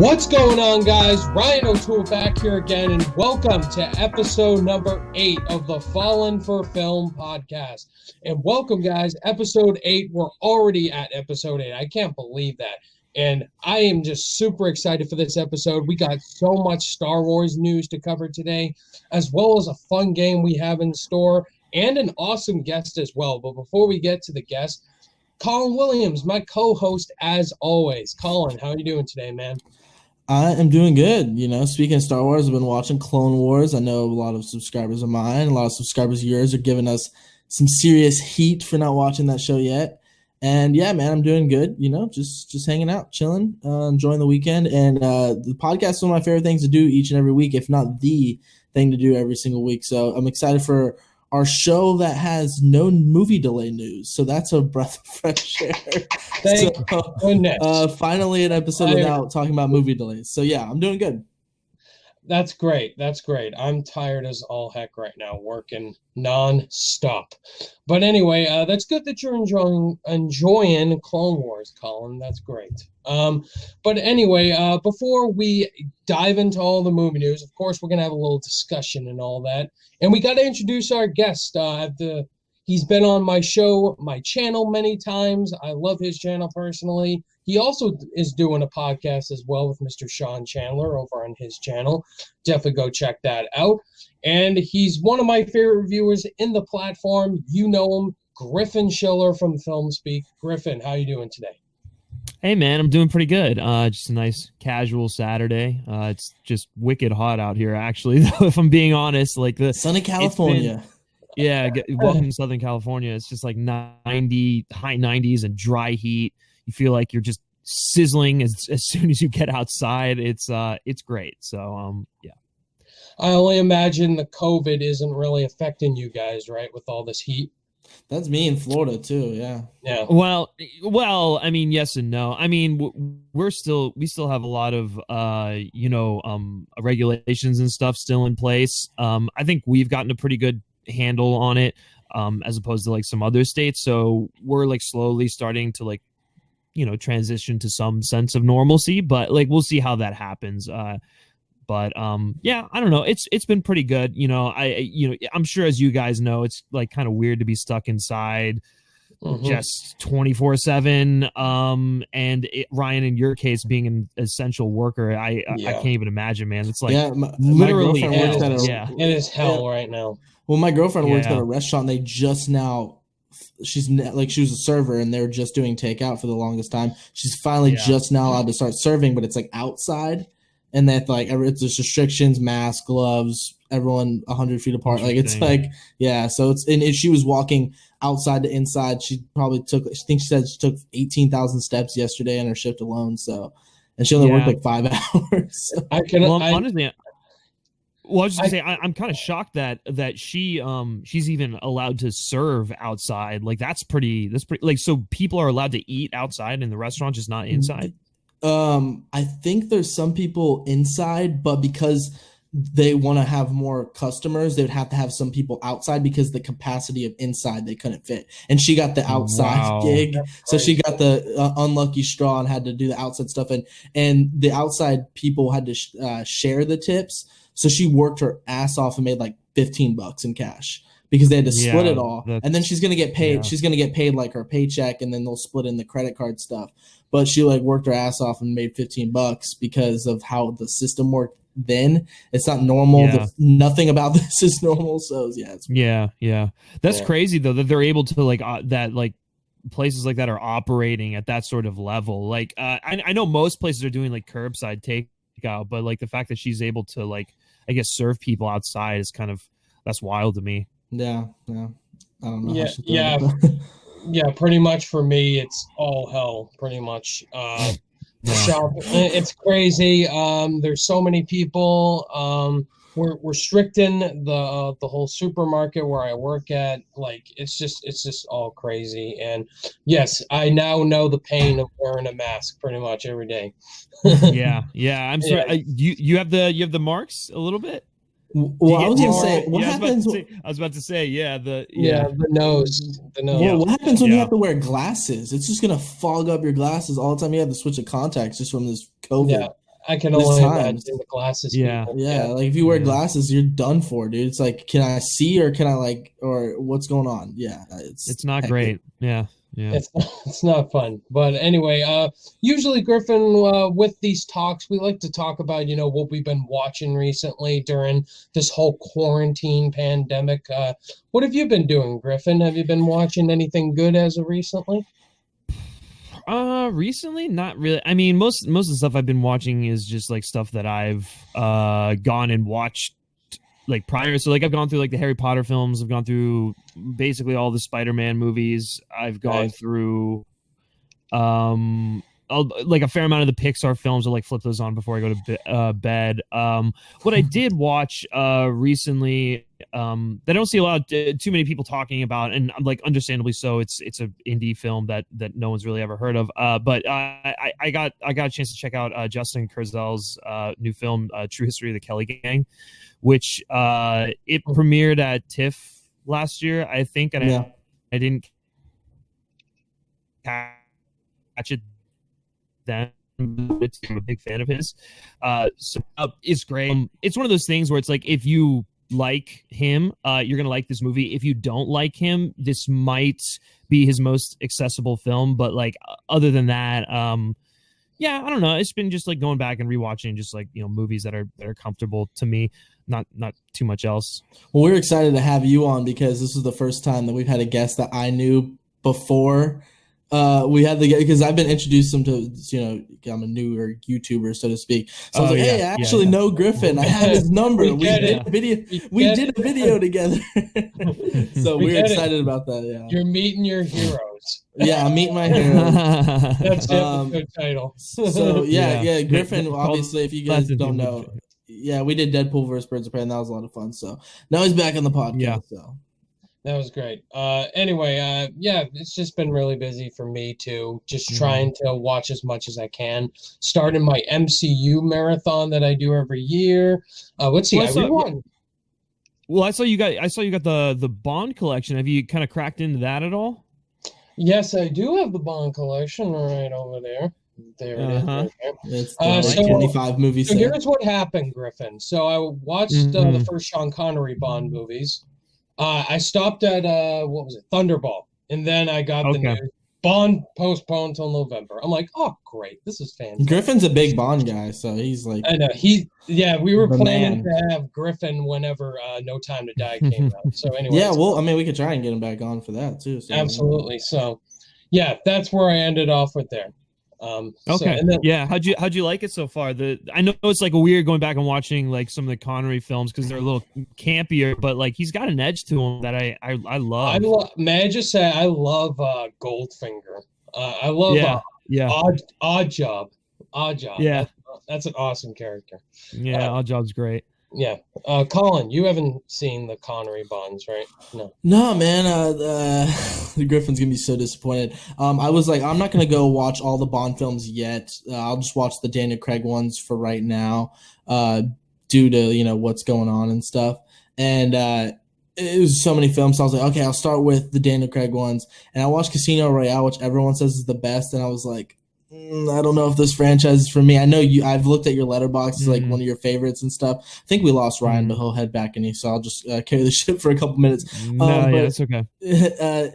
What's going on, guys? Ryan O'Toole back here again, and welcome to episode number 8 of the Fallen for Film podcast. And welcome, guys, episode 8. We're already at episode 8. I can't believe that. And I am just super excited for this episode. We got so much Star Wars news to cover today, as well as a fun game we have in store, and an awesome guest as well. But before we get to the guest, Colin Williams, my co-host as always. Colin, how are you doing today, man? I am doing good. You know, speaking of Star Wars, I've been watching Clone Wars. I know a lot of subscribers of mine, a lot of subscribers of yours are giving us some serious heat for not watching that show yet. And yeah, man, I'm doing good. You know, just hanging out, chilling, enjoying the weekend. And the podcast is one of my favorite things to do each and every week, if not the thing to do every single week. So I'm excited for our show that has no movie delay news. So that's a breath of fresh air. Thank goodness. Finally an episode without talking about movie delays. So yeah, I'm doing good. That's great. That's great. I'm tired as all heck right now, working non-stop. But anyway, that's good that you're enjoying Clone Wars, Colin. That's great. But anyway, before we dive into all the movie news, of course, we're going to have a little discussion and all that. And we got to introduce our guest. He's been on my show, my channel many times. I love his channel personally. He also is doing a podcast as well with Mr. Sean Chandler over on his channel. Definitely go check that out. And he's one of my favorite reviewers in the platform. You know him, Griffin Schiller from Film Speak. Griffin, how you doing today? Hey, man, I'm doing pretty good. Just a nice casual Saturday. It's just wicked hot out here, actually, though, if I'm being honest. Like the sunny California. Welcome to Southern California. It's just like 90, high 90s and dry heat. You feel like you're just sizzling as soon as you get outside. It's great. So, yeah. I only imagine the COVID isn't really affecting you guys, right, with all this heat. That's me in Florida too. Yeah. Yeah. Well, I mean, yes and no. I mean, we still have a lot of regulations and stuff still in place. I think we've gotten a pretty good handle on it, as opposed to like some other states. So we're like slowly starting to like, transition to some sense of normalcy, but like we'll see how that happens. But yeah, I don't know. It's been pretty good. I'm sure, as you guys know, it's like kind of weird to be stuck inside just 24/7. And Ryan, in your case, being an essential worker, I can't even imagine, man. It's like literally hell. It is hell right now. Well, my girlfriend works at a restaurant. They just now. She was a server and they were just doing takeout for the longest time. She's finally just now allowed to start serving, but it's like outside, and that like there's restrictions, mask, gloves, everyone 100 feet apart. Like it's like so it's and if she was walking outside to inside, she probably took. I think she said she took 18,000 steps yesterday on her shift alone. So, and she only worked like 5 hours. So. Honestly. Well, I was just gonna say, I'm kind of shocked that she's even allowed to serve outside. Like that's pretty like, so people are allowed to eat outside in the restaurant, just not inside. I think there's some people inside, but because they want to have more customers, they would have to have some people outside because the capacity of inside they couldn't fit. And she got the outside gig, so she got the unlucky straw and had to do the outside stuff. And the outside people had to share the tips. So she worked her ass off and made like $15 in cash because they had to split it all. And then she's going to get paid. Yeah. She's going to get paid like her paycheck, and then they'll split in the credit card stuff. But she like worked her ass off and made $15 because of how the system worked then. It's not normal. Yeah. Nothing about this is normal. So yeah. That's crazy though, that they're able to like that, like places like that are operating at that sort of level. Like I know most places are doing like curbside takeout, but like the fact that she's able to like, I guess, serve people outside is that's wild to me. Yeah. I don't know. Yeah, pretty much for me, it's all hell, pretty much. It's crazy. There's so many people. We're restricting the whole supermarket where I work at. Like it's just all crazy. And yes, I now know the pain of wearing a mask pretty much every day. yeah. I'm sorry. You have the marks a little bit. Well, I was gonna say, what happens? I was about to say, the nose. Well, what happens when you have to wear glasses? It's just gonna fog up your glasses all the time. You have to switch to contacts just from this COVID. I can There's only times. imagine the glasses. Yeah. people. Yeah, like if you wear glasses, you're done for, dude. It's like, can I see or can I like, or what's going on? Yeah, It's not hectic. great. Yeah. It's not fun. But anyway, usually Griffin, with these talks, we like to talk about, what we've been watching recently during this whole quarantine pandemic. What have you been doing, Griffin? Have you been watching anything good as of recently? Recently, not really. I mean, most of the stuff I've been watching is just like stuff that I've gone and watched like prior. So like I've gone through like the Harry Potter films. I've gone through basically all the Spider-Man movies. I've gone through like a fair amount of the Pixar films. I'll like flip those on before I go to bed. What I did watch recently that I don't see a lot of too many people talking about, and like understandably so. It's an indie film that no one's really ever heard of. But I got a chance to check out Justin Kurzel's new film, True History of the Kelly Gang, which it premiered at TIFF last year, I think, and I didn't catch it then. I'm a big fan of his. So it's great. It's one of those things where it's like, if you like him, you're gonna like this movie. If you don't like him, this might be his most accessible film. But like, other than that, yeah, I don't know. It's been just like going back and rewatching just like, movies that are comfortable to me. Not too much else. Well, we're excited to have you on because this is the first time that we've had a guest that I knew before we had because I've been introduced him to, I'm a newer YouTuber, so to speak. So I was like, hey, I actually know Griffin. I have his number. We did a video together. So we're excited about that. Yeah. You're meeting your heroes. Yeah, I'm meeting my heroes. That's the episode title. So yeah, Griffin, obviously, if you guys don't know, we did Deadpool versus Birds of Prey, and that was a lot of fun. So now he's back on the podcast. Yeah. So. That was great. Anyway, it's just been really busy for me too. Just trying to watch as much as I can. Starting my MCU marathon that I do every year. Let's see. I saw you got the Bond collection. Have you kind of cracked into that at all? Yes, I do have the Bond collection right over there. There it is. Right there. It's the 25 movies. So here's what happened, Griffin. So I watched the first Sean Connery Bond movies. I stopped at what was it, Thunderball, and then I got the news. Bond postponed till November. I'm like, oh great, this is fantastic. Griffin's a big Bond guy, so he's like, I know we were planning to have Griffin whenever No Time to Die came out. So anyway, we could try and get him back on for that too. So. Absolutely. So yeah, that's where I ended off with there. Okay. How'd you like it so far? I know it's like a weird going back and watching like some of the Connery films because they're a little campier, but like he's got an edge to him that I love. May I just say I love Goldfinger. I love Odd Job. Yeah, that's an awesome character. Yeah, Odd Job's great. Yeah. Colin, you haven't seen the Connery Bonds, right? No, man. Griffin's going to be so disappointed. I was like, I'm not going to go watch all the Bond films yet. I'll just watch the Daniel Craig ones for right now due to, what's going on and stuff. And it was so many films. So I was like, okay, I'll start with the Daniel Craig ones. And I watched Casino Royale, which everyone says is the best. And I was like, I don't know if this franchise is for me. I know I've looked at your letterbox, like one of your favorites and stuff. I think we lost Ryan, but he'll head back in, so I'll just carry the ship for a couple minutes. It's okay.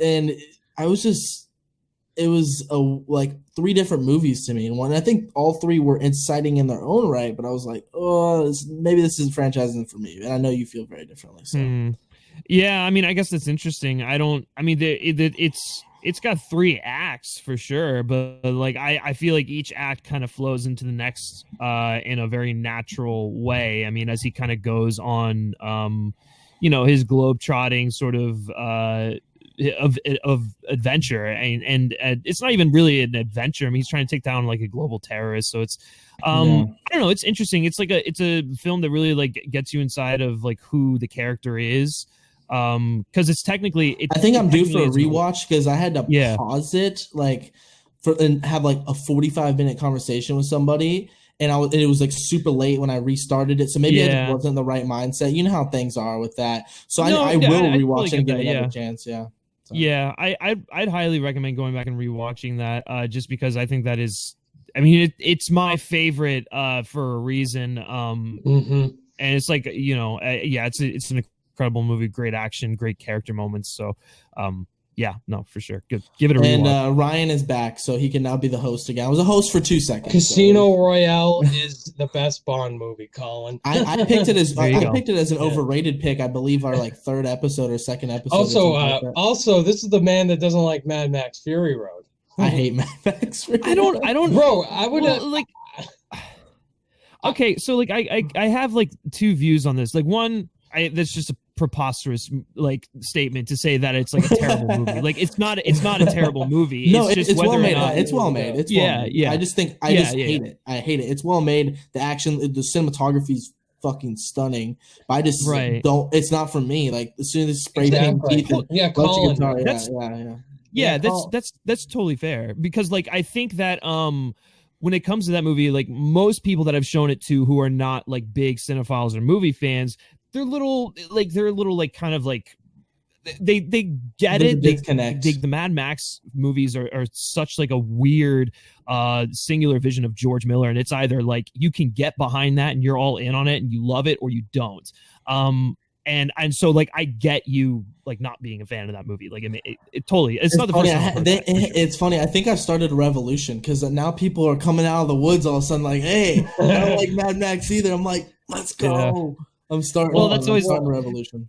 And I was just, it was like three different movies to me, and I think all three were exciting in their own right. But I was like, maybe this is franchising for me, and I know you feel very differently. So. Yeah, I mean, I guess that's interesting. It's got three acts for sure, but like I feel like each act kind of flows into the next in a very natural way. I mean, as he kind of goes on, his globe-trotting sort of adventure, and it's not even really an adventure. I mean, he's trying to take down like a global terrorist. So it's I don't know. It's interesting. It's a film that really like gets you inside of like who the character is. Because it's technically I think I'm due for a rewatch because I had to pause it and have like a 45-minute conversation with somebody, and it was like super late when I restarted it, so maybe I just wasn't in the right mindset. You know how things are with that. So I will rewatch it and give it another chance. Yeah. So. Yeah, I'd highly recommend going back and rewatching that just because I think that is I mean, it's my favorite for a reason. And it's like, yeah, it's an incredible movie, great action, great character moments. So, yeah, no, for sure. Good. Give it a rewatch. And Ryan is back, so he can now be the host again. I was a host for 2 seconds. Casino Royale is the best Bond movie, Colin. I picked it as an overrated pick. I believe our like 3rd episode or 2nd episode. Also, this is the man that doesn't like Mad Max Fury Road. I hate Mad Max Fury Road. I don't. Bro, I would like. Okay, so like I have like 2 views on this. Like one, that's just a preposterous like statement to say that it's like a terrible movie. Like it's not a terrible movie. No, it's just it's whether well made. or not It's well made. It's well made. Yeah. I just hate it. I hate it. It's well made. The action, the cinematography is fucking stunning. But I just don't. It's not for me. Like as soon as spray paint teeth, Colin. That's totally fair because like I think that when it comes to that movie, like most people that I've shown it to who are not like big cinephiles or movie fans, they're a little like kind of like they get it. They connect. The Mad Max movies are such like a weird singular vision of George Miller, and it's either like you can get behind that and you're all in on it and you love it, or you don't. And so like I get you like not being a fan of that movie. Like I mean, it totally. It's not the first time. It's funny. I think I've started a revolution because now people are coming out of the woods all of a sudden like, hey, I don't like Mad Max either. I'm like, let's go. Yeah. I'm starting. Well, that's always a revolution.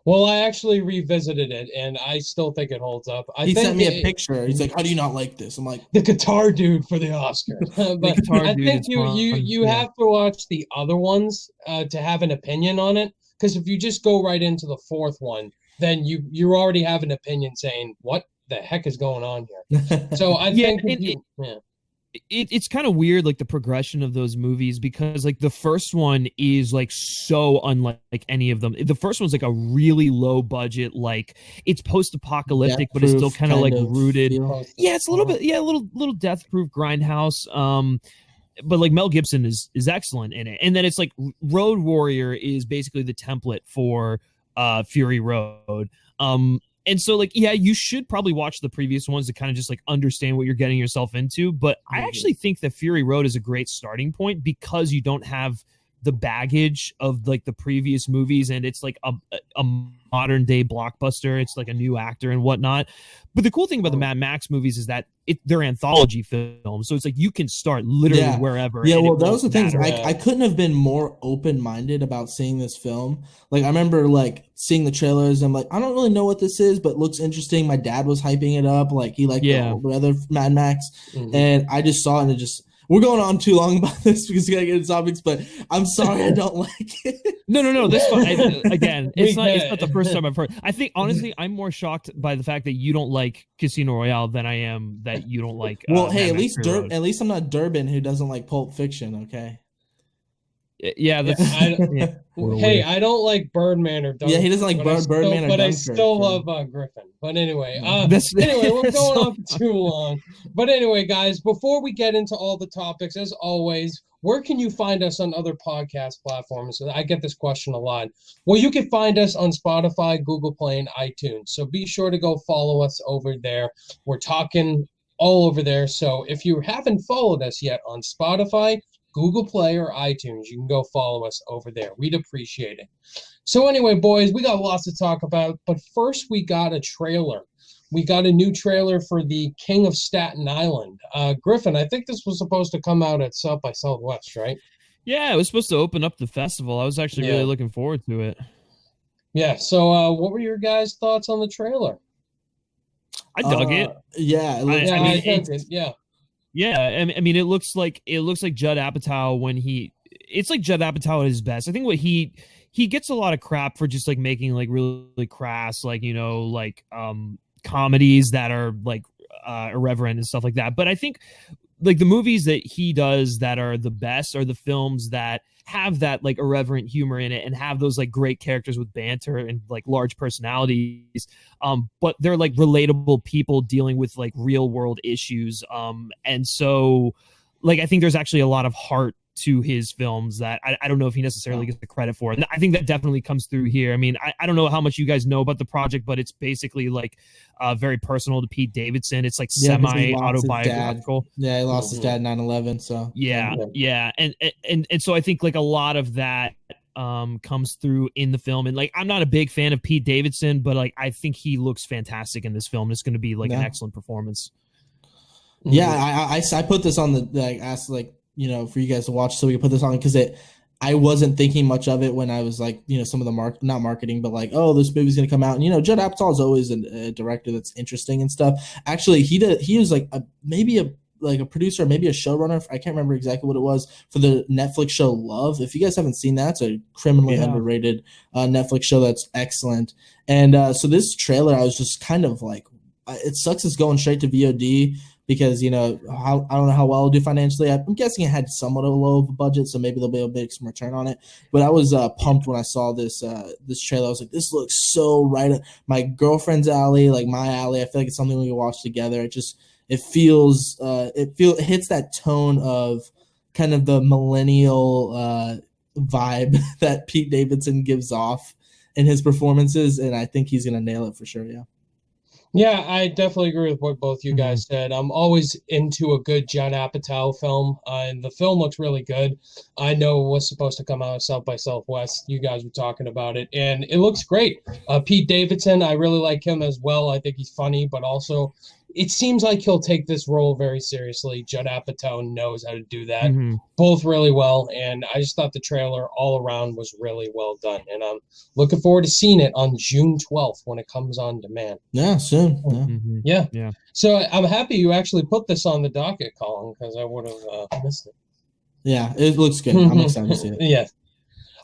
Well, I actually revisited it, and I still think it holds up. He sent me a picture. He's like, "How do you not like this?" I'm like, "The guitar dude for the Oscar." But I think you have to watch the other ones to have an opinion on it. Because if you just go right into the 4th one, then you already have an opinion saying, "What the heck is going on here?" So I think it's kind of weird, like the progression of those movies, because like the first one is like so unlike any of them. The first one's like a really low budget, like it's post-apocalyptic, but it's still kind of like rooted. Yeah, it's a little bit, a little death-proof grindhouse. But like Mel Gibson is excellent in it, and then it's like Road Warrior is basically the template for Fury Road. And so, like, yeah, you should probably watch the previous ones to kind of just, like, understand what you're getting yourself into. But I actually think that Fury Road is a great starting point because you don't have the baggage of, like, the previous movies. And it's, like, a modern-day blockbuster. It's, like, a new actor and whatnot. But the cool thing about the Mad Max movies is that they're anthology films. So it's, like, you can start literally wherever. Yeah, well, those are the things. I couldn't have been more open-minded about seeing this film. Like, I remember, like, seeing the trailers. I'm like, I don't really know what this is, but it looks interesting. My dad was hyping it up. Like, he liked the other Mad Max. And I just saw it and it just... We're going on too long about this because we gotta get into topics, but I'm sorry I don't like it. No, that's fine. It's not the first time I've heard. I think honestly, I'm more shocked by the fact that you don't like Casino Royale than I am that you don't like. Well, hey, at least I'm not Durbin who doesn't like Pulp Fiction. Okay. Yeah, that's. Hey, I don't like Birdman or Dunkirk. Yeah, he doesn't like Birdman or Dunkirk. But I still love Griffin. But anyway, we're going on too long. But anyway, guys, before we get into all the topics, as always, where can you find us on other podcast platforms? I get this question a lot. Well, you can find us on Spotify, Google Play, and iTunes. So be sure to go follow us over there. We're talking all over there. So if you haven't followed us yet on Spotify, Google Play, or iTunes, you can go follow us over there. We'd appreciate it. So anyway, boys, we got lots to talk about, but first we got a trailer. We got a new trailer for the King of Staten Island. Griffin, I think this was supposed to come out at South by Southwest, right? Yeah, it was supposed to open up the festival. I was actually really looking forward to it. Yeah, so what were your guys' thoughts on the trailer? I dug it. Yeah, Yeah, I mean, it looks like Judd Apatow when it's like Judd Apatow at his best. I think what he gets a lot of crap for just like making like really crass, like, you know, like comedies that are like irreverent and stuff like that. But I think like the movies that he does that are the best are the films that have that like irreverent humor in it and have those like great characters with banter and like large personalities, but they're like relatable people dealing with like real world issues, and so like I think there's actually a lot of heart to his films that I don't know if he necessarily gets the credit for. And I think that definitely comes through here. I mean, I don't know how much you guys know about the project, but it's basically like very personal to Pete Davidson. It's like semi-autobiographical. Yeah, he lost his dad 9/11. So yeah. And so I think like a lot of that comes through in the film. And like, I'm not a big fan of Pete Davidson, but like, I think he looks fantastic in this film. It's going to be like an excellent performance. Yeah, I put this on the like asked like for you guys to watch so we can put this on because I wasn't thinking much of it when I was like some of the not marketing but like this movie's gonna come out and Judd Apatow is always a director that's interesting and stuff. Actually, he was like maybe a producer, maybe a showrunner. I can't remember exactly what it was for the Netflix show Love. If you guys haven't seen that, it's a criminally underrated Netflix show that's excellent. And so this trailer, I was just kind of like, it sucks it's going straight to VOD because I don't know how well it'll do financially. I'm guessing it had somewhat of a low of a budget, so maybe they'll be able to make some return on it. But I was pumped when I saw this trailer. I was like, this looks so right up my girlfriend's alley, like my alley. I feel like it's something we can watch together. It hits that tone of kind of the millennial vibe that Pete Davidson gives off in his performances, and I think he's gonna nail it for sure. Yeah, I definitely agree with what both you guys said. I'm always into a good Judd Apatow film, and the film looks really good. I know it was supposed to come out of South by Southwest. You guys were talking about it, and it looks great. Pete Davidson, I really like him as well. I think he's funny, but also it seems like he'll take this role very seriously. Judd Apatow knows how to do that, both really well, and I just thought the trailer all around was really well done, and I'm looking forward to seeing it on June 12th when it comes on demand. Yeah, soon. Yeah. So I'm happy you actually put this on the docket, Colin, because I would have missed it. Yeah, it looks good. I'm excited to see it. Yeah.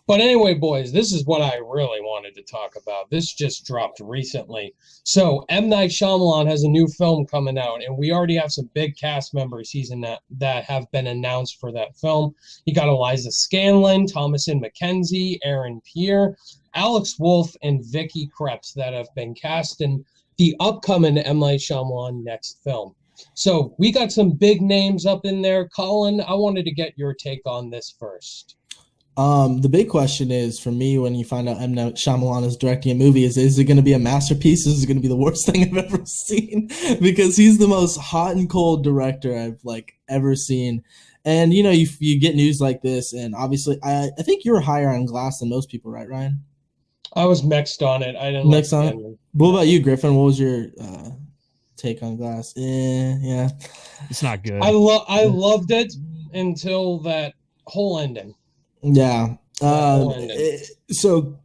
But anyway, boys, this is what I really wanted to talk about. This just dropped recently. So M. Night Shyamalan has a new film coming out, and we already have some big cast members that have been announced for that film. You got Eliza Scanlen, Thomasin McKenzie, Pierre, Alex Wolff, and Vicky Krieps that have been cast in the upcoming M. Night Shyamalan next film. So we got some big names up in there. Colin, I wanted to get your take on this first. The big question is for me when you find out M. Night Shyamalan is directing a movie is it going to be a masterpiece? Is it going to be the worst thing I've ever seen? Because he's the most hot and cold director I've ever seen. And you get news like this, and obviously I think you're higher on Glass than most people, right, Ryan? I was mixed on it. I didn't mixed on it. What about you, Griffin? What was your take on Glass? Yeah, it's not good. I loved it until that whole ending. Yeah. So,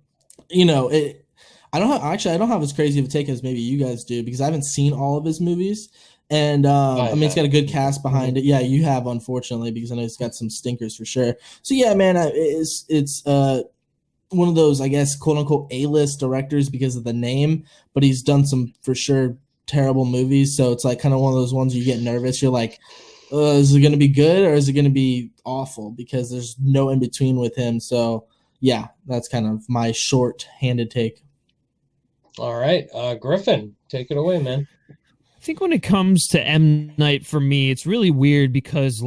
I don't have as crazy of a take as maybe you guys do because I haven't seen all of his movies. And it's got a good cast behind it. Yeah, you have, unfortunately, because I know it's got some stinkers for sure. So yeah, man, it's one of those, I guess, quote unquote A-list directors because of the name, but he's done some for sure terrible movies. So it's like kind of one of those ones you get nervous. You're like, is it going to be good or is it going to be awful? Because there's no in between with him. So yeah, that's kind of my short-handed take. All right, Griffin, take it away, man. I think when it comes to M. Night, for me, it's really weird because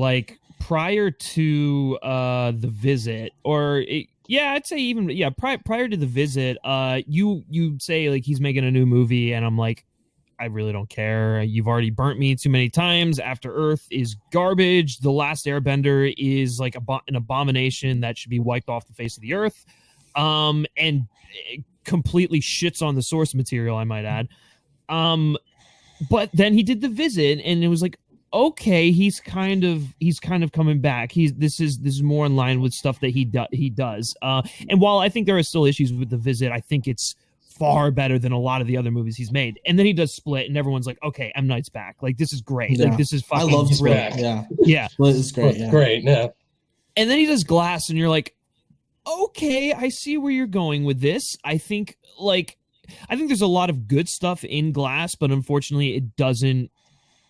prior to The Visit, I'd say even prior to The Visit, you say he's making a new movie, and I'm like, I really don't care. You've already burnt me too many times. After Earth is garbage. The Last Airbender is an abomination that should be wiped off the face of the earth. And it completely shits on the source material, I might add. But then he did The Visit, and it was like, okay, he's kind of coming back. This is more in line with stuff that he does. And while I think there are still issues with The Visit, I think it's far better than a lot of the other movies he's made. And then he does Split, and everyone's like, okay, M. Night's back. This is great. Yeah. This is fucking I love Split. Yeah. Split is great. Yeah. Great. Yeah. And then he does Glass, and you're like, okay, I see where you're going with this. I think there's a lot of good stuff in Glass, but unfortunately it doesn't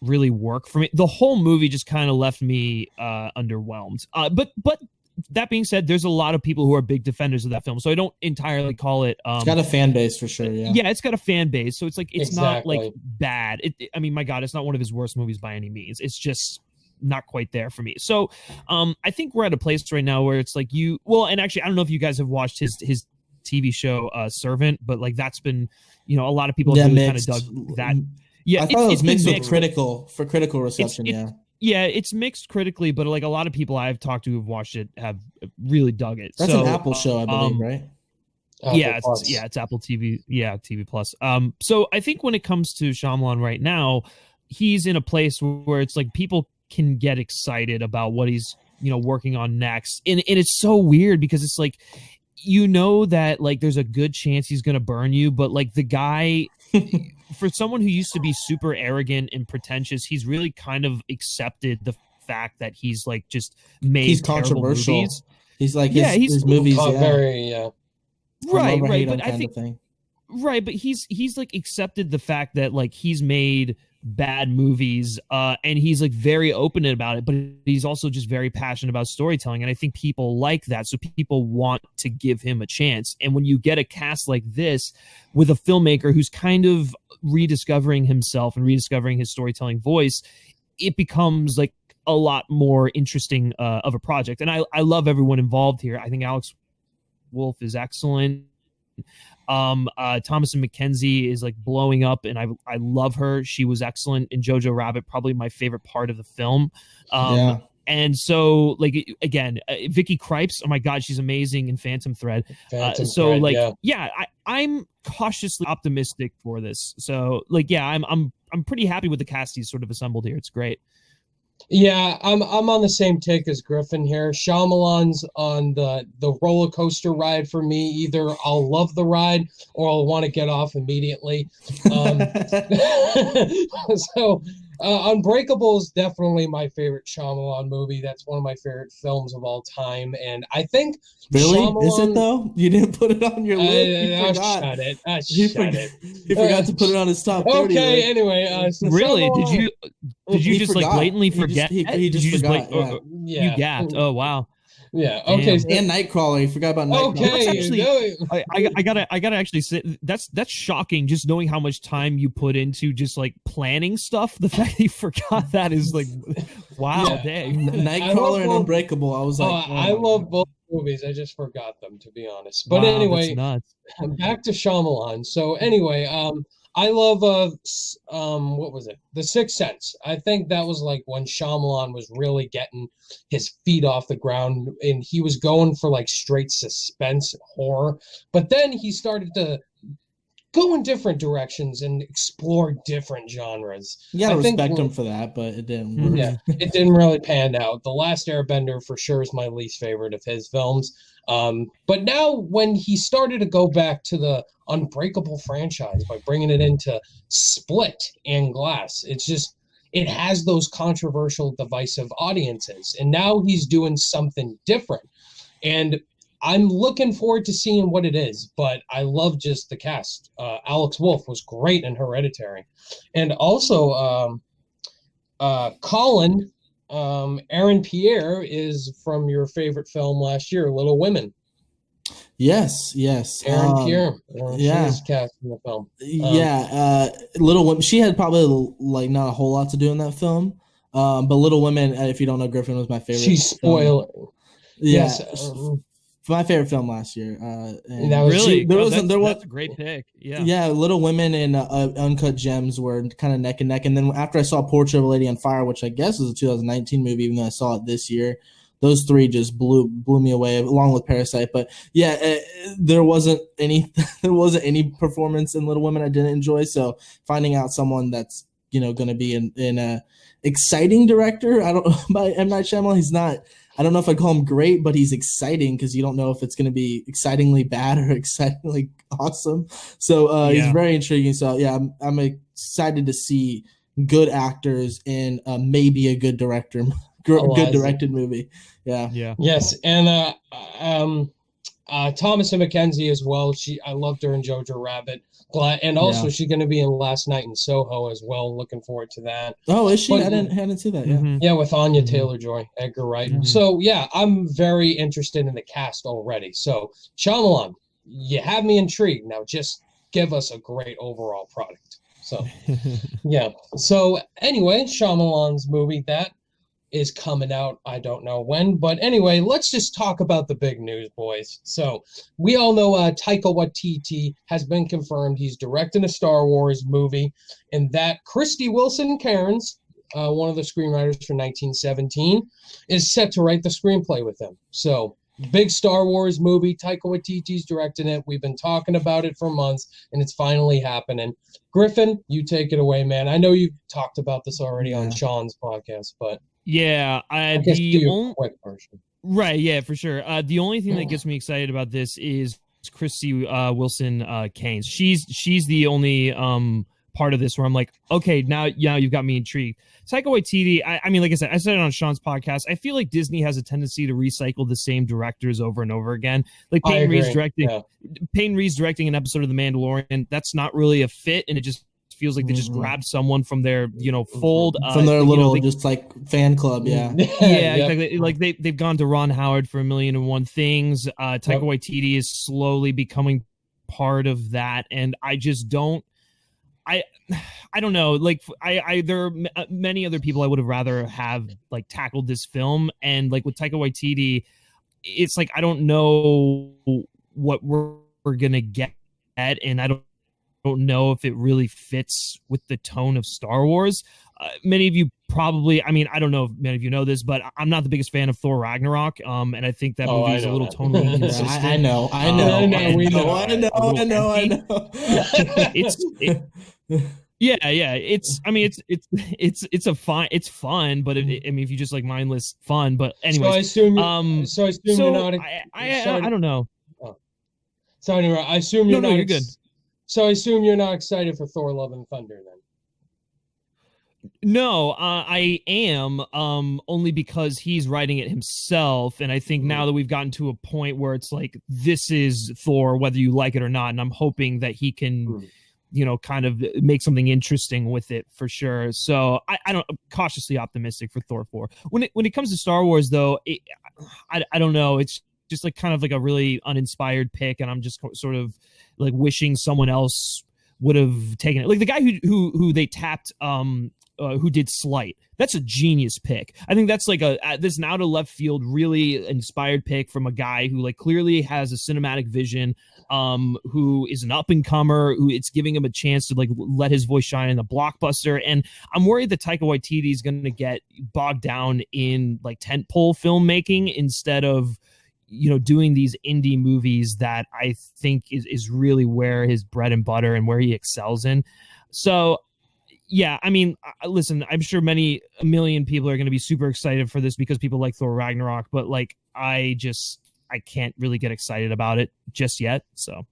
really work for me. The whole movie just kind of left me underwhelmed. But that being said, there's a lot of people who are big defenders of that film, so I don't entirely call it. It's got a fan base for sure. Yeah, it's got a fan base, so it's exactly. Not bad. I mean, my God, it's not one of his worst movies by any means. It's just not quite there for me. So I think we're at a place right now where it's like and actually, I don't know if you guys have watched his TV show Servant, but like that's been, a lot of people have really kind of dug that. Yeah, I thought it was mixed with critical reception. Yeah, it's mixed critically, but like a lot of people I've talked to who've watched it have really dug it. That's an Apple show, I believe, right? It's Apple TV. Yeah, TV Plus. So I think when it comes to Shyamalan right now, he's in a place where it's like people can get excited about what he's working on next, and it's so weird because it's like that like there's a good chance he's gonna burn you, but like the guy. For someone who used to be super arrogant and pretentious, he's really kind of accepted the fact that he's like just made he's controversial movies. He's like his movies very right but I think right but he's like accepted the fact that like he's made bad movies and he's like very open about it, but he's also just very passionate about storytelling, and I think people like that, so people want to give him a chance. And when you get a cast like this with a filmmaker who's kind of rediscovering himself and rediscovering his storytelling voice, it becomes like a lot more interesting of a project. And I love everyone involved here. I think Alex Wolff is excellent. Thomasin McKenzie is like blowing up, and I love her. She was excellent in Jojo Rabbit, probably my favorite part of the film. And so like again, Vicky Krieps, oh my god, she's amazing in Phantom Thread. I'm cautiously optimistic for this. So like I'm pretty happy with the cast he's sort of assembled here. It's great. Yeah, I'm on the same take as Griffin here. Shyamalan's on the roller coaster ride for me. Either I'll love the ride or I'll want to get off immediately. So Unbreakable is definitely my favorite Shyamalan movie. That's one of my favorite films of all time, and I think Shyamalan, is it though? You didn't put it on your list. You forgot. Shut it. He forgot to put it on his top 30. Okay, list. Anyway. Really? Shyamalan, did you just forgot. Like blatantly forget? He just forgot. You gapped. Oh wow. Yeah. Okay. And Nightcrawler. You forgot about Nightcrawler. Okay. Actually, I gotta actually say that's shocking. Just knowing how much time you put into just like planning stuff. The fact that you forgot that is like, wow. Yeah. Dang. Nightcrawler and Unbreakable. I was like, I love both movies. I just forgot them, to be honest. But anyway, back to Shyamalan. So anyway, I love what was it? The Sixth Sense. I think that was like when Shyamalan was really getting his feet off the ground, and he was going for like straight suspense horror. But then he started to go in different directions and explore different genres. You gotta respect him for that, but it didn't work. Yeah, it didn't really pan out. The Last Airbender for sure is my least favorite of his films. But now when he started to go back to the Unbreakable franchise by bringing it into Split and Glass, it has those controversial, divisive audiences. And now he's doing something different. And I'm looking forward to seeing what it is, but I love just the cast. Alex Wolff was great in Hereditary. And also Colin, Aaron Pierre is from your favorite film last year, Little Women. Yes. Aaron Pierre. She was cast in the film. Little Women. She had probably like not a whole lot to do in that film. But Little Women, if you don't know, Griffin was my favorite. She's spoiling. Yes. My favorite film last year. That's a great pick. Yeah, Little Women and Uncut Gems were kind of neck and neck. And then after I saw Portrait of a Lady on Fire, which I guess is a 2019 movie, even though I saw it this year, those three just blew me away, along with Parasite. But there wasn't any performance in Little Women I didn't enjoy. So finding out someone that's going to be in a exciting director, by M. Night Shyamalan, he's not. I don't know if I'd call him great, but he's exciting because you don't know if it's going to be excitingly bad or excitingly awesome. So he's very intriguing. So I'm excited to see good actors in maybe a good director, good directed movie. Yeah. Yes, and Thomasin McKenzie as well. I loved her in Jojo Rabbit. And also she's going to be in Last Night in Soho as well. Looking forward to that. Oh, is she? I hadn't seen that. Yeah. Yeah, with Anya Taylor-Joy, Edgar Wright. Mm-hmm. So I'm very interested in the cast already. So Shyamalan, you have me intrigued. Now just give us a great overall product. So So anyway, Shyamalan's movie that. is coming out. I don't know when, but anyway, let's just talk about the big news, boys. So we all know Taika Waititi has been confirmed. He's directing a Star Wars movie, and that Krysty Wilson-Cairnes, one of the screenwriters for 1917, is set to write the screenplay with him. So big Star Wars movie. Taika Waititi's directing it. We've been talking about it for months, and it's finally happening. Griffin, you take it away, man. I know you talked about this already on Sean's podcast, but yeah, I guess do a quick version. Right, yeah, for sure. The only thing that gets me excited about this is Krysty Wilson-Cairnes. She's the only part of this where I'm like, okay, now you've got me intrigued. Taika Waititi, I mean, like I said it on Sean's podcast. I feel like Disney has a tendency to recycle the same directors over and over again. Like Peyton Reed's directing an episode of The Mandalorian. That's not really a fit, and it just feels like they just grabbed someone from their fold, from their little just like fan club. Yeah, exactly. Like they've gone to Ron Howard for 1,000,001 Things. Taika Waititi is slowly becoming part of that, and I just don't. I don't know. Like there are many other people I would have rather have like tackled this film, and like with Taika Waititi, it's like I don't know what we're gonna get, and I don't know if it really fits with the tone of Star Wars. Many of you probably, I mean, I don't know if many of you know this, but I'm not the biggest fan of Thor Ragnarok. And I think that movie is a little tonally inconsistent. I know. It's fun, but I mean, if you just like mindless fun, but anyways. So I assume you're not. I don't know. So anyway, I assume you're not. You're good. So I assume you're not excited for Thor: Love and Thunder then. No, I am only because he's writing it himself, and I think now that we've gotten to a point where it's like this is Thor, whether you like it or not, and I'm hoping that he can, kind of make something interesting with it for sure. So I'm cautiously optimistic for Thor 4. When it comes to Star Wars, though, I don't know. It's just like kind of like a really uninspired pick, and I'm just sort of like wishing someone else would have taken it. Like the guy who they tapped, who did Slight. That's a genius pick. I think that's like this out of left field, really inspired pick from a guy who like clearly has a cinematic vision, who is an up and comer, who it's giving him a chance to like let his voice shine in the blockbuster. And I'm worried that Taika Waititi is going to get bogged down in like tentpole filmmaking instead of doing these indie movies that I think is really where his bread and butter and where he excels in. So, yeah, I mean, listen, I'm sure a million people are going to be super excited for this because people like Thor Ragnarok, but like, I can't really get excited about it just yet. So.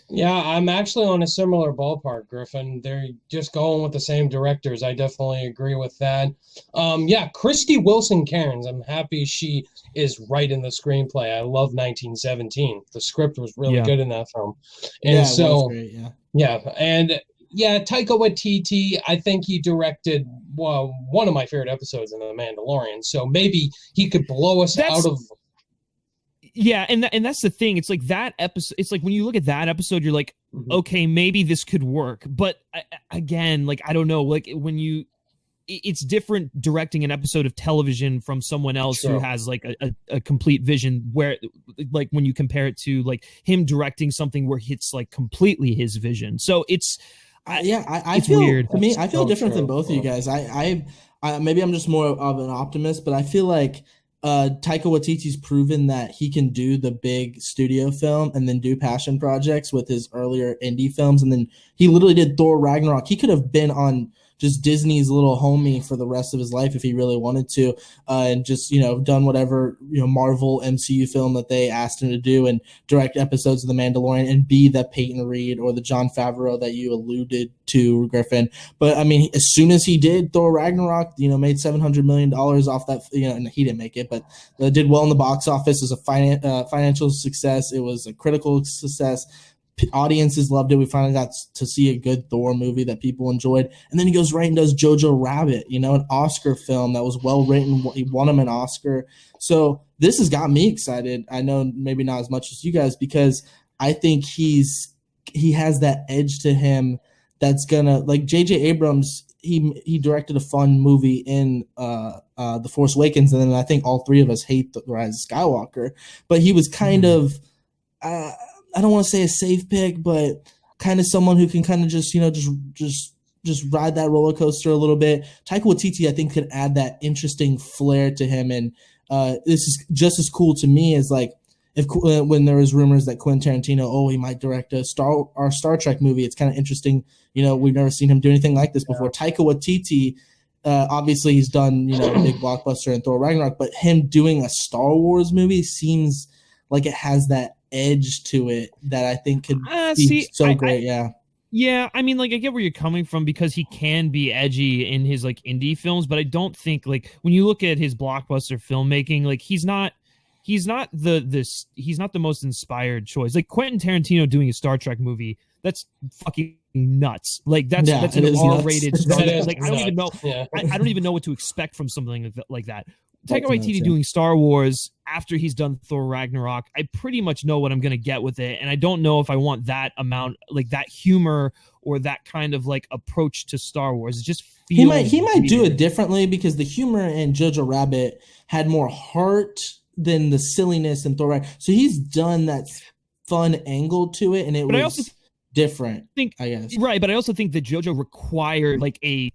Yeah, I'm actually on a similar ballpark, Griffin. They're just going with the same directors. I definitely agree with that. Krysty Wilson-Cairnes. I'm happy she is writing the screenplay. I love 1917. The script was really good in that film. And it was great, Taika Waititi, I think he directed one of my favorite episodes in The Mandalorian. So maybe he could blow us out of. Yeah, and that's the thing. It's like that episode. It's like when you look at that episode, you're like, okay, maybe this could work. But again, like I don't know. Like it's different directing an episode of television from someone else who has like a complete vision. Where like when you compare it to like him directing something where it's like completely his vision. So it's. I feel weird. To me, I feel different than both of you guys. I maybe I'm just more of an optimist, but I feel like Taika Waititi's proven that he can do the big studio film and then do passion projects with his earlier indie films, and then he literally did Thor Ragnarok. He could have been on just Disney's little homie for the rest of his life if he really wanted to, and just done whatever Marvel MCU film that they asked him to do and direct episodes of The Mandalorian and be the Peyton Reed or the Jon Favreau that you alluded to, Griffin. But I mean, as soon as he did Thor Ragnarok, made $700 million off that. And he didn't make it, but did well in the box office as a financial success. It was a critical success. Audiences loved it. We finally got to see a good Thor movie that people enjoyed. And then he goes right and does Jojo Rabbit, an Oscar film that was well written. He won him an Oscar. So this has got me excited. I know maybe not as much as you guys, because I think he has that edge to him that's gonna, like J.J. Abrams, he directed a fun movie in The Force Awakens, and then I think all three of us hate The Rise of Skywalker. But he was kind of I don't want to say a safe pick, but kind of someone who can kind of just ride that roller coaster a little bit. Taika Waititi, I think, could add that interesting flair to him, and this is just as cool to me as like when there was rumors that Quentin Tarantino, he might direct a Star Trek movie. It's kind of interesting. We've never seen him do anything like this before. Taika Waititi, obviously he's done big blockbuster and Thor Ragnarok, but him doing a Star Wars movie seems like it has that edge to it that I think could be great. Yeah, I mean, like, I get where you're coming from because he can be edgy in his like indie films, but I don't think like when you look at his blockbuster filmmaking, like he's not the most inspired choice. Like Quentin Tarantino doing a Star Trek movie, that's fucking nuts. Like that's an R-rated Star Trek. Like I don't even know. Yeah. I don't even know what to expect from something like that. Taika Waititi doing Star Wars after he's done Thor Ragnarok, I pretty much know what I'm going to get with it, and I don't know if I want that amount, like that humor or that kind of like approach to Star Wars. It just feels he might do it differently because the humor in Jojo Rabbit had more heart than the silliness in Thor Ragnarok. So he's done that fun angle to it, and I also different. I guess right, but I also think that JoJo required like a.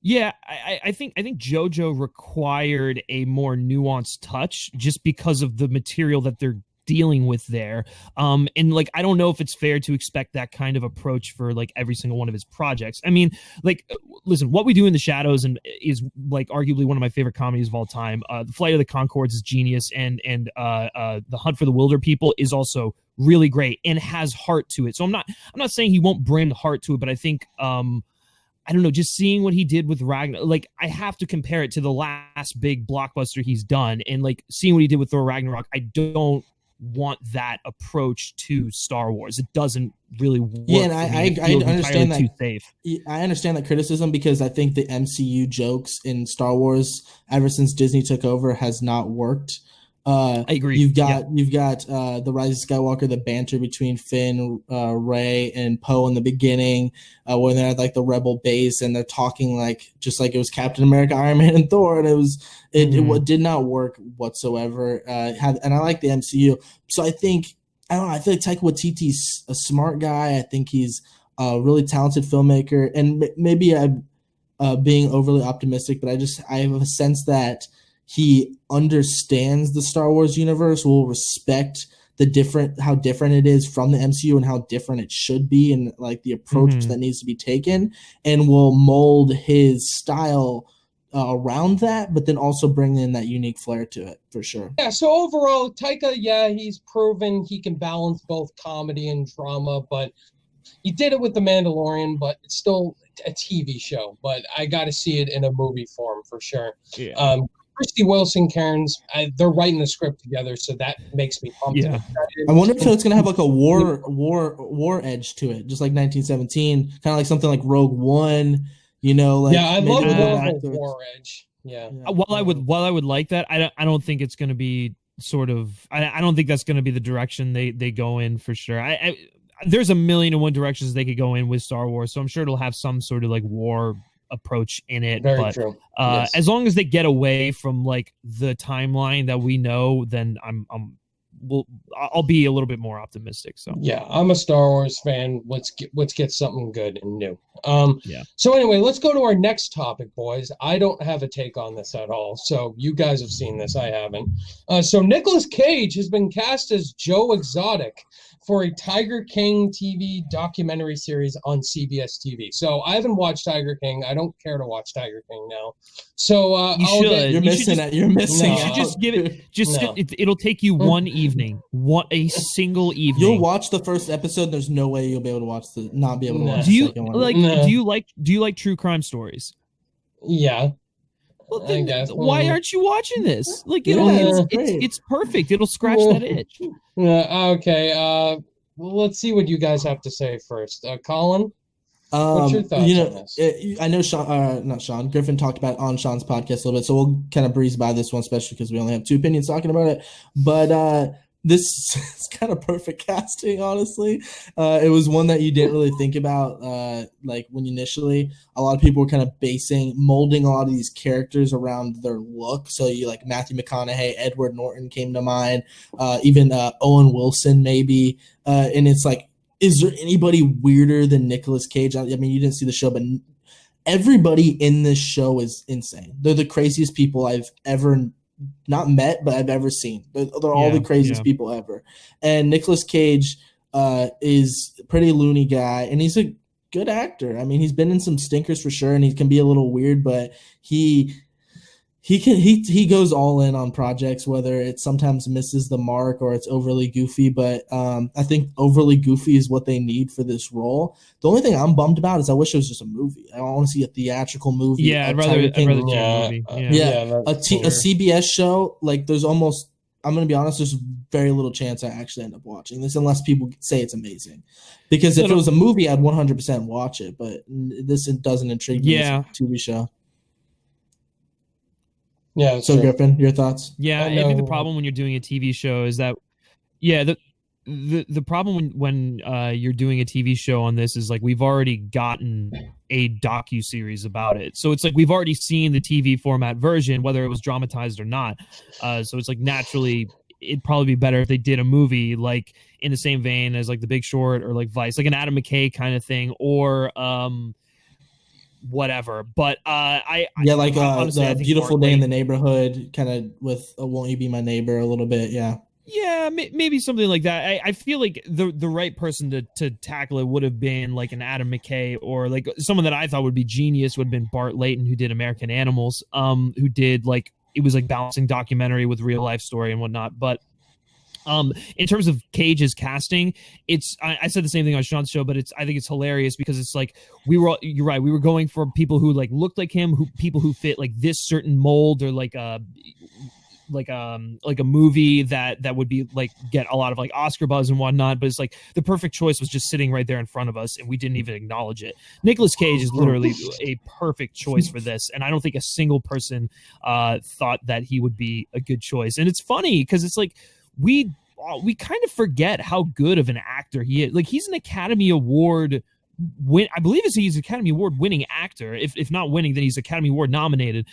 Yeah, I think JoJo required a more nuanced touch just because of the material that they're dealing with there. And like I don't know if it's fair to expect that kind of approach for like every single one of his projects. I mean, like listen, What We Do in the Shadows is like arguably one of my favorite comedies of all time. The Flight of the Conchords is genius, and The Hunt for the Wilder People is also really great and has heart to it. So I'm not saying he won't bring heart to it, but I think I don't know, just seeing what he did with Ragnarok, like I have to compare it to the last big blockbuster he's done, and like seeing what he did with Thor Ragnarok, I don't want that approach to Star Wars. It doesn't really work. Yeah, and I understand that. Too safe. I understand that criticism because I think the MCU jokes in Star Wars ever since Disney took over has not worked. I agree. You've got The Rise of Skywalker, the banter between Finn, Rey, and Poe in the beginning, when they're at like the Rebel base and they're talking just like it was Captain America, Iron Man, and Thor, and it did not work whatsoever. And I like the MCU, so I feel like Taika Waititi's a smart guy. I think he's a really talented filmmaker, and maybe I'm being overly optimistic, but I have a sense that he understands the Star Wars universe, will respect how different it is from the MCU and how different it should be, and like the approach that needs to be taken, and will mold his style around that, but then also bring in that unique flair to it for sure. Yeah. So overall, Taika, he's proven he can balance both comedy and drama, but he did it with The Mandalorian, but it's still a TV show. But I got to see it in a movie form for sure. Yeah. Krysty Wilson-Cairnes, they're writing the script together, so that makes me pumped. Yeah. I wonder if it's gonna have like a war edge to it, just like 1917, kind of like something like Rogue One. I love war edge. Yeah. While I would like that, I don't think it's gonna be sort of. I don't think that's gonna be the direction they go in for sure. There's a million and one directions they could go in with Star Wars, so I'm sure it'll have some sort of like war approach in it. Very but true. Yes. As long as they get away from like the timeline that we know, then I'll be a little bit more optimistic. So yeah, I'm a Star Wars fan. Let's get something good and new. So anyway, let's go to our next topic, boys. I don't have a take on this at all. So you guys have seen this. I haven't. So Nicolas Cage has been cast as Joe Exotic for a Tiger King TV documentary series on CBS TV. So I haven't watched Tiger King. I don't care to watch Tiger King now. So you should. You're missing it. You're missing it. You should just give it. It'll take you one evening, a single evening. You'll watch the first episode. There's no way you'll be able to watch not be able to watch the second one. Do you like true crime stories? Yeah. Well, then why aren't you watching this? Like, it's perfect. It'll scratch that itch. Okay. Well, let's see what you guys have to say first. Colin, what's your thoughts on this? I know Griffin talked about it on Sean's podcast a little bit, so we'll kind of breeze by this one, especially because we only have two opinions talking about it. But this is kind of perfect casting, honestly. It was one that you didn't really think about, like when initially a lot of people were kind of molding a lot of these characters around their look. So you like Matthew McConaughey, Edward Norton came to mind, even Owen Wilson maybe. And it's like, is there anybody weirder than Nicolas Cage? I mean, you didn't see the show, but everybody in this show is insane. They're the craziest people I've ever not met, but I've ever seen. They're all the craziest people ever. And Nicolas Cage is a pretty loony guy, and he's a good actor. I mean, he's been in some stinkers for sure, and he can be a little weird, but he goes all in on projects, whether it sometimes misses the mark or it's overly goofy. But I think overly goofy is what they need for this role. The only thing I'm bummed about is I wish it was just a movie. I want to see a theatrical movie. Yeah, I'd rather see a movie. A CBS show. Like, there's almost, I'm going to be honest, there's very little chance I actually end up watching this unless people say it's amazing. Because if it was a movie, I'd 100% watch it. But this doesn't intrigue me as a TV show. Yeah. So Griffin, your thoughts? Yeah, I think the problem when you're doing a TV show is that, the problem when you're doing a TV show on this is like we've already gotten a docu-series about it. So it's like we've already seen the TV format version, whether it was dramatized or not. So it's like naturally it'd probably be better if they did a movie like in the same vein as like The Big Short or like Vice, like an Adam McKay kind of thing, or whatever. But honestly, the Beautiful Day in the Neighborhood, kind of with Won't You Be My Neighbor a little bit. Yeah, maybe something like that. I feel like the right person to tackle it would have been like an Adam McKay, or like someone that I thought would be genius would have been Bart Layton, who did American Animals, who did like, it was like balancing documentary with real life story and whatnot. But in terms of Cage's casting, I said the same thing on Sean's show, but I think it's hilarious because it's like you're right, we were going for people who like looked like him, people who fit like this certain mold, or like a movie that would be like get a lot of like Oscar buzz and whatnot. But it's like the perfect choice was just sitting right there in front of us and we didn't even acknowledge it. Nicolas Cage is literally a perfect choice for this, and I don't think a single person thought that he would be a good choice. And it's funny because it's like we kind of forget how good of an actor he is. Like, he's an Academy Award I believe he's Academy Award winning actor. If not winning, then he's Academy Award nominated.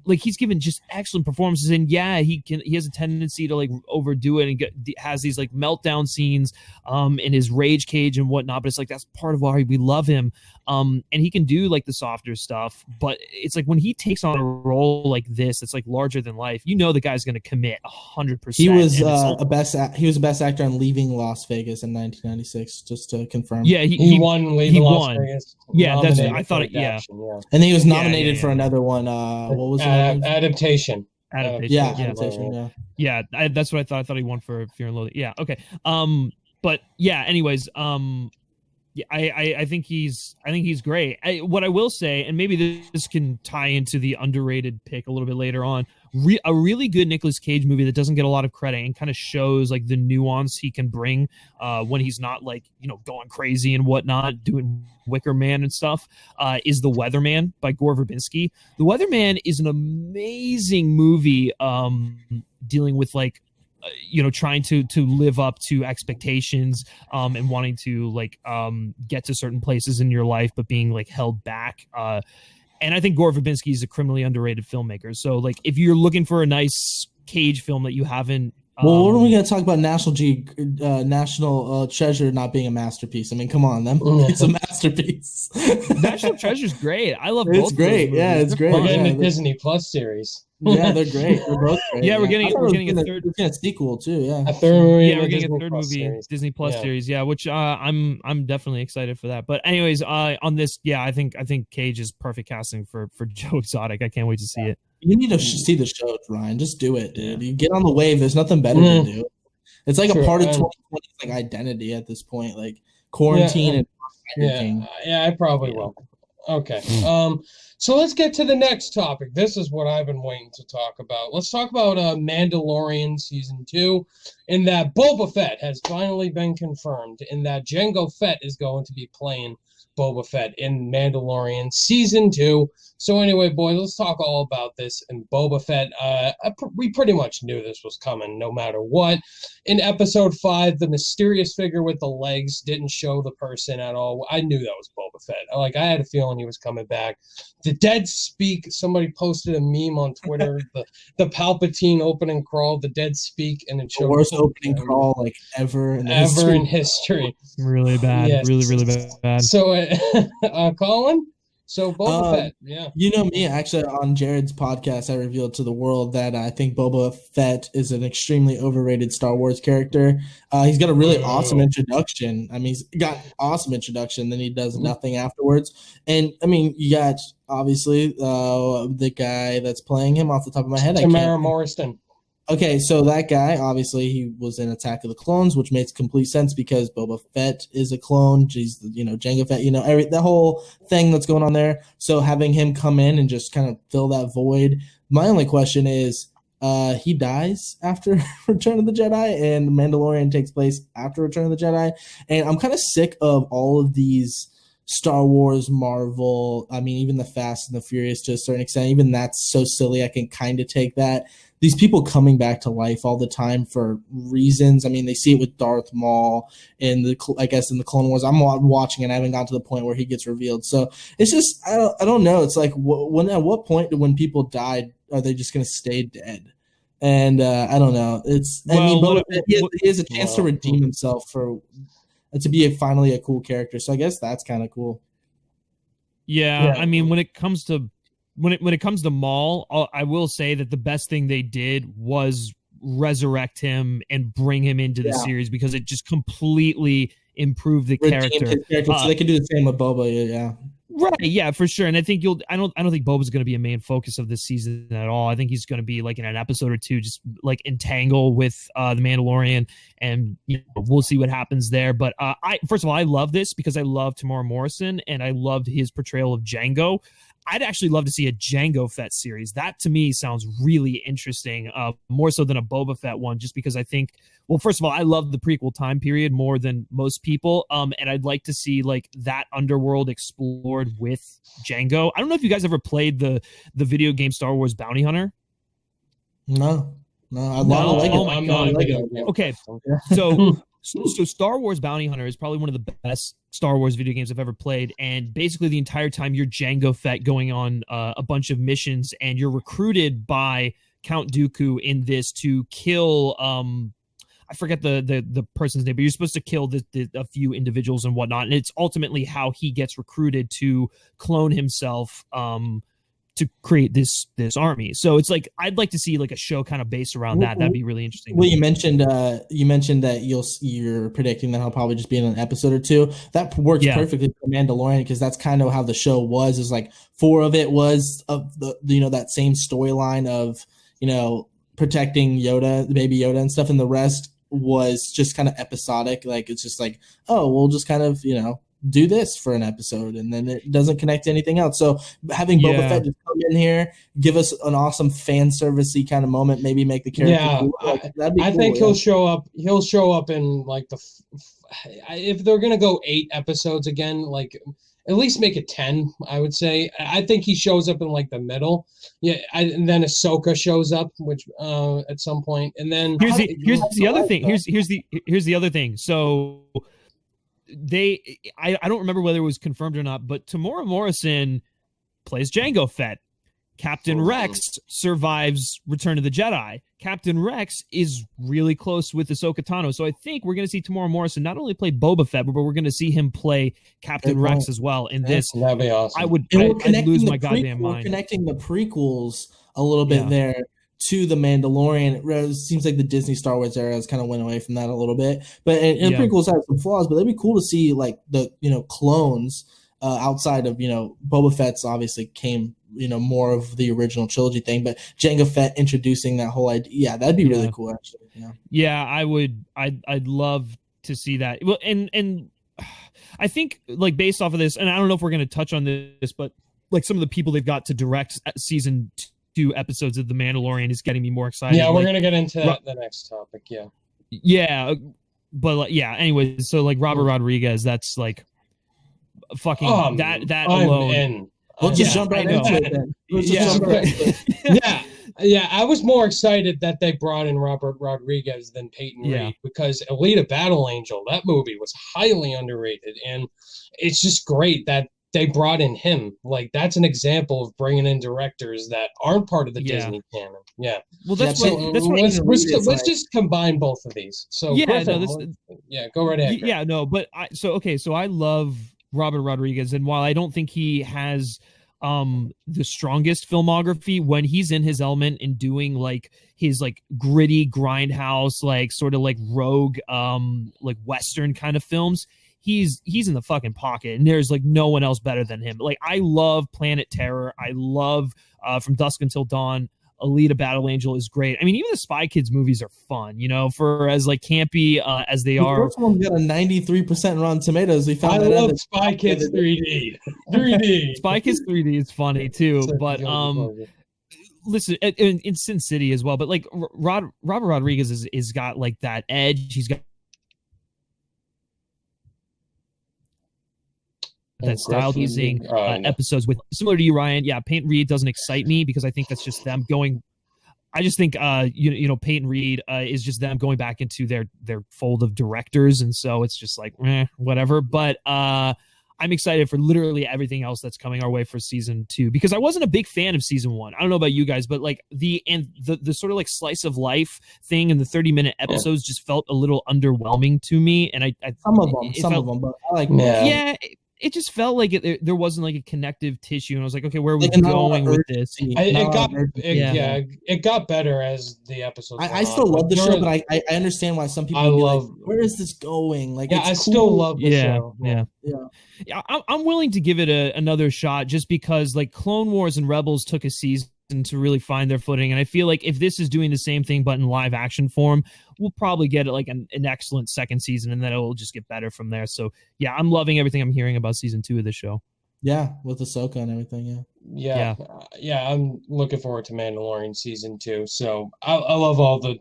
Like, he's given just excellent performances, and he has a tendency to like overdo it and has these like meltdown scenes in his rage cage and whatnot, but it's like that's part of why we love him. And he can do like the softer stuff, but it's like when he takes on a role like this, it's like larger than life. You know, the guy's going to commit 100%. He was the best actor on Leaving Las Vegas in 1996. Just to confirm. Yeah, he won Leaving Las Vegas. Yeah, that's I thought it. Yeah, and then he was nominated for another one. What was it? Adaptation. Adaptation. Yeah, that's what I thought. I thought he won for Fear and Loathing. Yeah. Okay. But yeah. Anyways. Yeah, I think he's great. What I will say, and maybe this can tie into the underrated pick a little bit later on, a really good Nicolas Cage movie that doesn't get a lot of credit and kind of shows like the nuance he can bring when he's not like, you know, going crazy and whatnot, doing Wicker Man and stuff, is The Weatherman by Gore Verbinski. The Weatherman is an amazing movie dealing with like, you know, trying to live up to expectations and wanting to like get to certain places in your life, but being like held back. And I think Gore Verbinski is a criminally underrated filmmaker. So like, if you're looking for a nice Cage film that you haven't, well, what are we going to talk about National Treasure not being a masterpiece? I mean, come on, it's a masterpiece. National Treasure's great. I love both. It's great. Yeah, it's great. We're getting the Disney Plus series. Yeah, they're great. They're both great. Yeah, we're getting a third. We're getting a sequel too. Yeah, a third movie. Yeah, we're getting a third movie, Disney Plus series. Yeah, which I'm definitely excited for that. But anyways, on this, I think Cage is perfect casting for Joe Exotic. I can't wait to see it. You need to see the show, Ryan. Just do it, dude. You get on the wave. There's nothing better to do. It's like a part of 2020's like identity at this point, like quarantine and I probably will. Okay. So let's get to the next topic. This is what I've been waiting to talk about. Let's talk about Mandalorian Season 2, in that Boba Fett has finally been confirmed, in that Jango Fett is going to be playing Boba Fett in Mandalorian Season 2. So anyway, boys, let's talk all about this in Boba Fett. We pretty much knew this was coming no matter what. In Episode 5, the mysterious figure with the legs didn't show the person at all. I knew that was Boba Fett. Like, I had a feeling he was coming back. The dead speak. Somebody posted a meme on Twitter. the Palpatine opening crawl, the dead speak, and it showed the worst opening crawl like ever in history. Really bad. Yes. Really bad. So, Colin? So Boba Fett, yeah. You know me, actually, on Jared's podcast, I revealed to the world that I think Boba Fett is an extremely overrated Star Wars character. He's got a really awesome introduction. I mean, he's got awesome introduction, then he does nothing afterwards. And, I mean, you got, obviously, the guy that's playing him off the top of my head. Tamara Morrison. Okay, so that guy, obviously, he was in Attack of the Clones, which makes complete sense because Boba Fett is a clone. He's, Jango Fett, the whole thing that's going on there. So having him come in and just kind of fill that void. My only question is, he dies after Return of the Jedi, and Mandalorian takes place after Return of the Jedi. And I'm kind of sick of all of these Star Wars, Marvel, I mean, even the Fast and the Furious to a certain extent, even that's so silly. I can kind of take that. These people coming back to life all the time for reasons. I mean, they see it with Darth Maul in the Clone Wars. I'm watching and I haven't gotten to the point where he gets revealed. So it's just, I don't know. It's like, at what point when people die, are they just going to stay dead? And I don't know. He has a chance to redeem himself to be finally a cool character. So I guess that's kind of cool. Yeah, I mean, when it comes to Maul, I will say that the best thing they did was resurrect him and bring him into the series because it just completely improved the character. So they can do the same with Boba, yeah. Right, yeah, for sure. And I think I don't think Boba's going to be a main focus of this season at all. I think he's going to be like in an episode or two, just like entangle with the Mandalorian, and we'll see what happens there. But first of all, I love this because I love Tamara Morrison and I loved his portrayal of Jango. I'd actually love to see a Jango Fett series. That to me sounds really interesting, more so than a Boba Fett one, just because I think, well, first of all, I love the prequel time period more than most people, and I'd like to see like that underworld explored with Jango. I don't know if you guys ever played the video game Star Wars Bounty Hunter. No, I love it. Oh my god! Okay, so Star Wars Bounty Hunter is probably one of the best Star Wars video games I've ever played, and basically the entire time you're Jango Fett going on a bunch of missions, and you're recruited by Count Dooku in this to kill I forget the person's name, but you're supposed to kill a few individuals and whatnot, and it's ultimately how he gets recruited to clone himself to create this army. So it's like I'd like to see like a show kind of based around that. That'd be really interesting. Well, you mentioned that you're predicting that he'll probably just be in an episode or two. That works perfectly for Mandalorian because that's kind of how the show was. Is like 4 of it was of the that same storyline of protecting Yoda, the baby Yoda and stuff, and the rest was just kind of episodic. Like it's just like, oh, we'll just kind of do this for an episode, and then it doesn't connect to anything else. So having Boba Fett just come in here, give us an awesome fan servicey kind of moment, maybe make the character cool. That'd be cool. I think he'll show up. He'll show up in like if they're gonna go 8 episodes again, like at least make it 10. I would say. I think he shows up in like the middle. Yeah, and then Ahsoka shows up, which at some point, and then here's the other thing. Here's the other thing. So. I don't remember whether it was confirmed or not, but Tamara Morrison plays Jango Fett. Captain Rex survives Return of the Jedi. Captain Rex is really close with Ahsoka Tano. So I think we're going to see Tamara Morrison not only play Boba Fett, but we're going to see him play Captain Rex as well in this. That'd be awesome. I'd lose my goddamn mind. We're connecting the prequels a little bit there to the Mandalorian. It seems like the Disney Star Wars era has kind of went away from that a little bit, but and prequels have some flaws, but it'd be cool to see like the clones outside of Boba Fett's obviously came more of the original trilogy thing, but Jango Fett introducing that whole idea. Yeah, that'd be really cool actually. Yeah, I'd love to see that. Well, and I think like based off of this, and I don't know if we're going to touch on this, but like some of the people they've got to direct season 2 episodes of The Mandalorian is getting me more excited. Yeah, we're gonna get into the next topic. Yeah, but anyways, so like Robert Rodriguez, that's like fucking that alone. In. Let's just jump right into it then. Yeah, I was more excited that they brought in Robert Rodriguez than Peyton Reed, because Alita Battle Angel, that movie was highly underrated, and it's just great that they brought in him. Like, that's an example of bringing in directors that aren't part of the Disney canon. Yeah. Well, let's just combine both of these. So Griffin, go right ahead. Yeah, no, but so I love Robert Rodriguez, and while I don't think he has the strongest filmography, when he's in his element and doing like his like gritty grindhouse, like sort of like rogue like Western kind of films, he's in the fucking pocket, and there's like no one else better than him. Like, I love Planet Terror, I love From Dusk Until Dawn. Alita Battle Angel is great. I mean, even the Spy Kids movies are fun, you know, for as like campy as they are. The first one's got a 93% Rotten Tomatoes. We found I love Spy Kids 3D. 3D. Spy Kids 3D is funny too, but listen, in Sin City as well. But like Robert Rodriguez is got like that edge. He's got that style teasing episodes with, similar to you, Ryan. Yeah, Peyton Reed doesn't excite me because I think that's just them going. I just think Peyton Reed is just them going back into their fold of directors, and so it's just like whatever. But I'm excited for literally everything else that's coming our way for season 2, because I wasn't a big fan of season 1. I don't know about you guys, but like the sort of like slice of life thing in the 30-minute episodes just felt a little underwhelming to me, and I some of them, but I like it just felt like there wasn't like a connective tissue, and I was like, okay, where are we going with this? It got better as the episodes. I still love the show, but I understand why some people like, where is this going? Like, it's still love the show. Yeah. I'm willing to give it another shot, just because like Clone Wars and Rebels took a season to really find their footing, and I feel like if this is doing the same thing but in live action form, we'll probably get like an excellent second season, and then it will just get better from there. So yeah, I'm loving everything I'm hearing about season 2 of the show. Yeah, with Ahsoka and everything. Yeah. I'm looking forward to Mandalorian season 2. So I love all the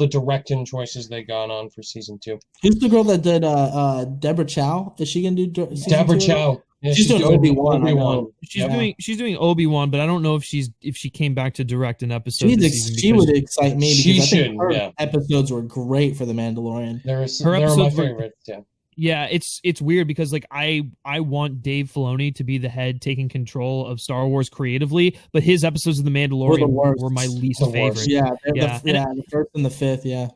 directing choices they got on for season 2. Who's the girl that did Deborah Chow? Is she gonna do Deborah Chow? Yeah, she's doing Obi-Wan. She's doing Obi-Wan, but I don't know if she came back to direct an episode. She would excite me because I think her episodes were great for The Mandalorian. They're my favorites. Yeah, it's weird because like I want Dave Filoni to be the head taking control of Star Wars creatively, but his episodes of The Mandalorian were my least favorite. Yeah, the first and the fifth. Yeah,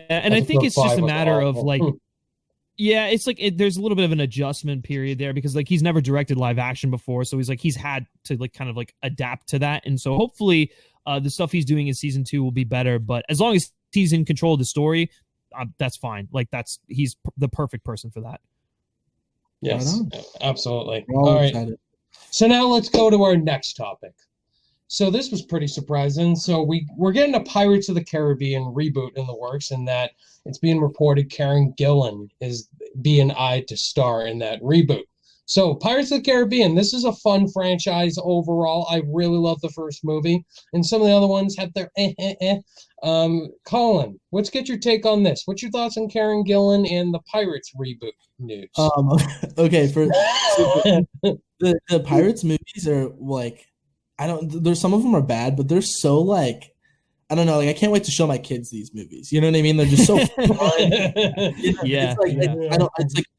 and I think it's just a matter of like. Yeah, it's like there's a little bit of an adjustment period there because like he's never directed live action before, so he's had to like kind of like adapt to that, and so hopefully the stuff he's doing in season 2 will be better. But as long as he's in control of the story, that's fine. Like he's the perfect person for that. Yes, absolutely. All right, so now let's go to our next topic. So this was pretty surprising. So we're getting a Pirates of the Caribbean reboot in the works, and that it's being reported Karen Gillan is being eyed to star in that reboot. So Pirates of the Caribbean, this is a fun franchise overall. I really love the first movie, and some of the other ones have their Colin, let's get your take on this. What's your thoughts on Karen Gillan and the Pirates reboot news? Okay, for the Pirates movies are like, there's some of them are bad, but they're so like, I don't know, like I can't wait to show my kids these movies. You know what I mean? They're just so fun. It's like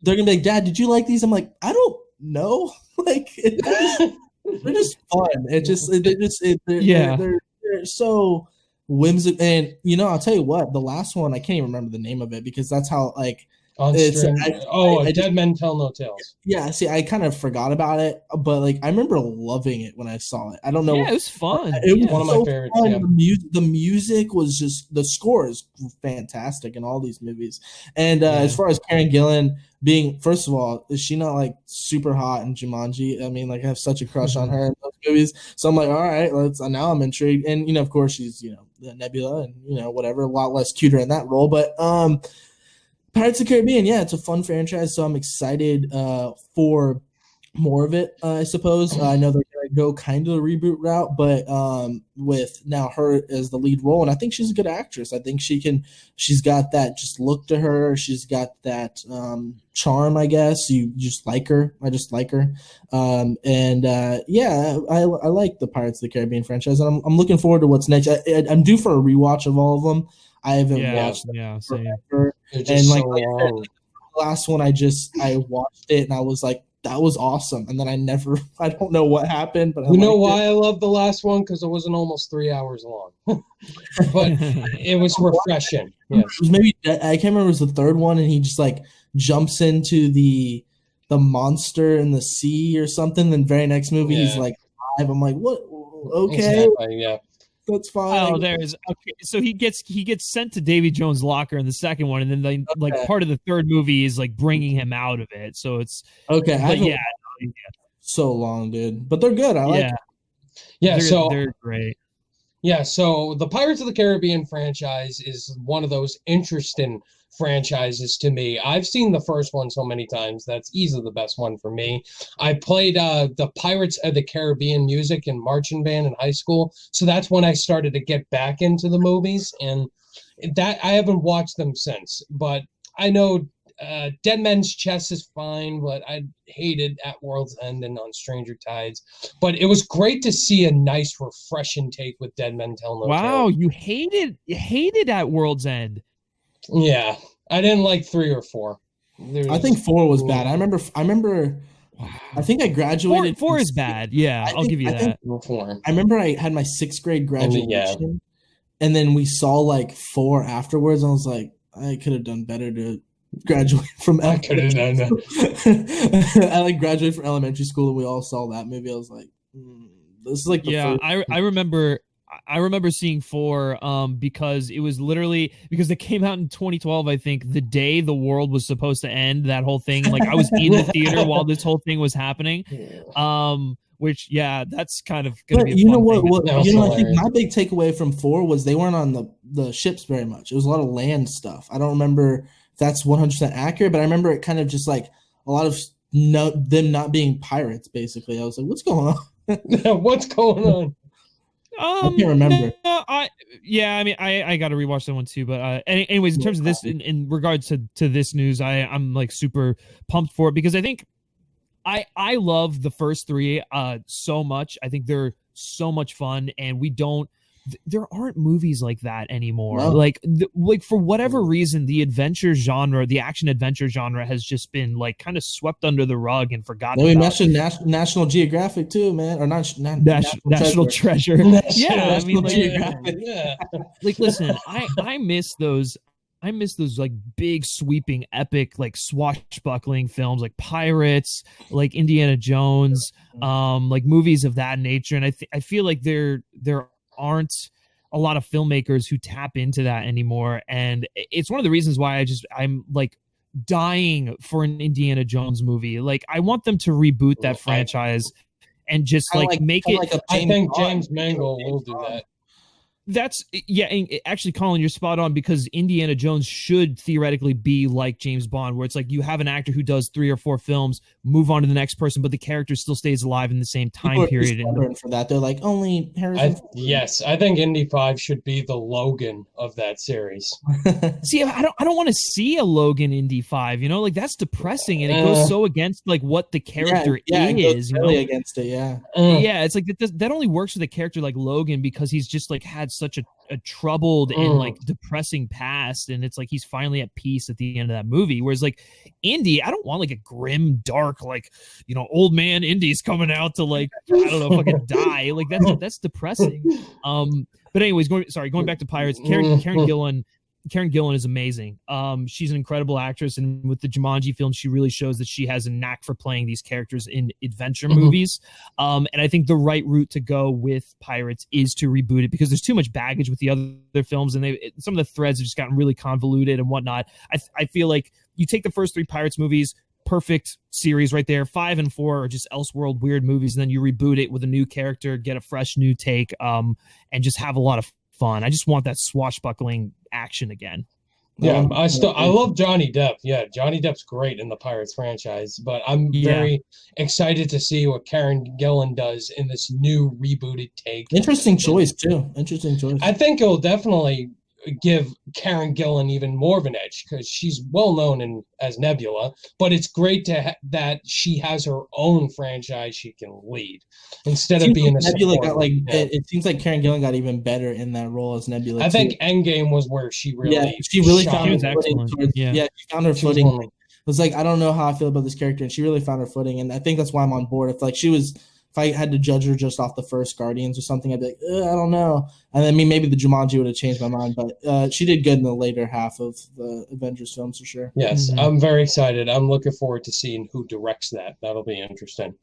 they're gonna be like, Dad, did you like these? I'm like, I don't know. Like they're just fun. They're so whimsical. And I'll tell you what, the last one I can't even remember the name of it because that's how like. Dead Men Tell No Tales. Yeah, see, I kind of forgot about it, but like I remember loving it when I saw it. I don't know. Yeah, it was fun. It was one of my favorites. Yeah. The music was just, the score is fantastic in all these movies. And as far as Karen Gillan being, first of all, is she not like super hot in Jumanji? I mean, like I have such a crush on her in those movies. So I'm like, all right, now I'm intrigued. And of course she's Nebula and whatever, a lot less cuter in that role, but Pirates of the Caribbean, yeah, it's a fun franchise, so I'm excited for more of it, I suppose. I know they're going to go kind of a reboot route, but with now her as the lead role, and I think she's a good actress. I think she's got that just look to her. She's got that charm, I guess. You just like her. I just like her. I like the Pirates of the Caribbean franchise, and I'm looking forward to what's next. I'm due for a rewatch of all of them. I haven't watched them forever. And like, so the last one, I watched it and I was like, that was awesome. And then I don't know what happened, but you know why I love the last one? Because it wasn't almost 3 hours long, but it was refreshing. Yes. It was maybe, I can't remember, it was the third one, and he just like jumps into the monster in the sea or something. Then very next movie, he's like alive. I'm like, what? Okay. Exactly, yeah. That's fine. Oh, there's okay. So he gets sent to Davy Jones' locker in the second one, and then like part of the third movie is like bringing him out of it. So it's okay. But so long, dude. But they're good. I like it. Yeah, they're great. Yeah, so the Pirates of the Caribbean franchise is one of those interesting franchises to me. I've seen the first one so many times. That's easily the best one for me. I played the Pirates of the Caribbean music and marching band in high school, so that's when I started to get back into the movies, and that I haven't watched them since. But I know Dead Men's Chest is fine, but I hated At World's End and On Stranger Tides. But it was great to see a nice, refreshing take with Dead Men Tell No Tales. Wow, you hated At World's End. Yeah, I didn't like 3 or 4. I think 4 was bad. I remember. I think I graduated. 4 is bad. Yeah, I'll give you that. I remember I had my 6th grade graduation, and then we saw like 4 afterwards. And I was like, I could have done better to graduate from. I could have done that. I like graduated from elementary school, and we all saw that movie. I was like, this is like the first. I remember seeing 4 because it was literally because it came out in 2012, I think, the day the world was supposed to end, that whole thing. Like I was in the theater while this whole thing was happening. Which that's kind of gonna be a fun thing. I think my big takeaway from 4 was they weren't on the ships very much. It was a lot of land stuff. I don't remember if that's 100% accurate, but I remember it kind of just like a lot of them not being pirates, basically. I was like, what's going on? What's going on? I can't remember. I got to rewatch that one too. But anyways, in terms of this, in regards to this news, I'm like super pumped for it because I think I love the first 3 so much. I think they're so much fun, and there aren't movies like that anymore. No. Like for whatever reason, the adventure genre, the action adventure genre, has just been like kind of swept under the rug and forgotten. We mentioned National Geographic too, man, or not National Treasure. Yeah, I mean, like listen, I miss those. I miss those like big sweeping epic like swashbuckling films like Pirates, like Indiana Jones, like movies of that nature. And I feel like there aren't a lot of filmmakers who tap into that anymore, and it's one of the reasons why I'm like dying for an Indiana Jones movie. Like I want them to reboot that franchise and just make it. I think James Mangold will do that. That's actually, Colin, you're spot on, because Indiana Jones should theoretically be like James Bond, where it's like you have an actor who does 3 or 4 films, move on to the next person, but the character still stays alive in the same time period. For that, they're like only Harrison. Yes, I think Indy 5 should be the Logan of that series. See, I don't want to see a Logan Indy 5. You know, like that's depressing, and it goes so against like what the character is. Really against it, yeah. It's like that only works with a character like Logan because he's just like had such a troubled and like depressing past, and it's like he's finally at peace at the end of that movie. Whereas like Indy, I don't want like a grim, dark, like, you know, old man Indy's coming out to like, I don't know, fucking die. Like that's depressing. But anyways, going back to Pirates, Karen Gillan is amazing. She's an incredible actress, and with the Jumanji film, she really shows that she has a knack for playing these characters in adventure movies. And I think the right route to go with Pirates is to reboot it, because there's too much baggage with the other films, and some of the threads have just gotten really convoluted and whatnot. I feel like you take the first 3 Pirates movies, perfect series right there. 5 and 4 are just Elseworld weird movies, and then you reboot it with a new character, get a fresh new take, and just have a lot of fun. I just want that swashbuckling action again. Yeah, I love Johnny Depp. Yeah, Johnny Depp's great in the Pirates franchise, but I'm very excited to see what Karen Gillan does in this new rebooted take. Interesting choice too. Interesting choice. I think it'll definitely give Karen Gillan even more of an edge because she's well known as Nebula, but it's great that she has her own franchise she can lead instead of being a Nebula got it seems like Karen Gillan got even better in that role as Nebula. I think Endgame was where she really found her footing. She found her footing. It was like, I don't know how I feel about this character, and she really found her footing, and I think that's why I'm on board. If I had to judge her just off the first Guardians or something, I'd be like, I don't know. And then maybe the Jumanji would have changed my mind, but she did good in the later half of the Avengers films for sure. Yes, I'm very excited. I'm looking forward to seeing who directs that. That'll be interesting.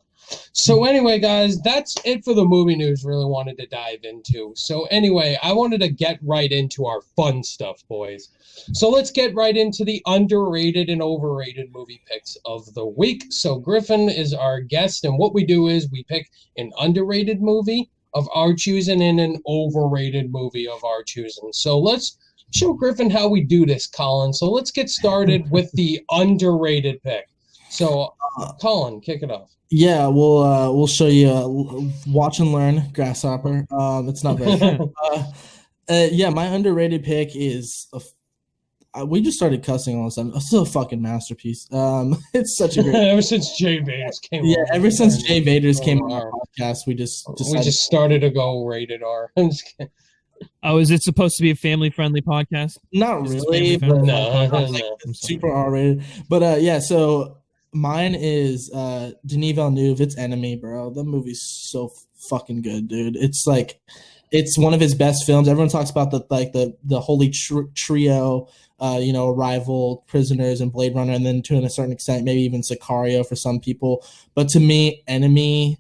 So anyway, guys, that's it for the movie news really wanted to dive into. So anyway, I wanted to get right into our fun stuff, boys. So let's get right into the underrated and overrated movie picks of the week. So Griffin is our guest, and what we do is we pick an underrated movie of our choosing and an overrated movie of our choosing. So let's show Griffin how we do this, Colin. So let's get started with the underrated pick. So Colin, kick it off. Yeah, we'll show you Watch and Learn, Grasshopper. It's not very fun. Yeah, my underrated pick is we just started cussing all of a sudden. It's still a fucking masterpiece. It's such a great. Ever since Jay Vaders came. Yeah, ever since Jay Vaders came on our podcast, we just started to go rated R. Oh, is it supposed to be a family-friendly podcast? Not really, but no. Super R-rated. But yeah, so mine is Denis Villeneuve. It's Enemy, bro. That movie's so fucking good, dude. It's like it's one of his best films. Everyone talks about the holy trio, Arrival, Prisoners, and Blade Runner, and then to a certain extent, maybe even Sicario for some people. But to me, Enemy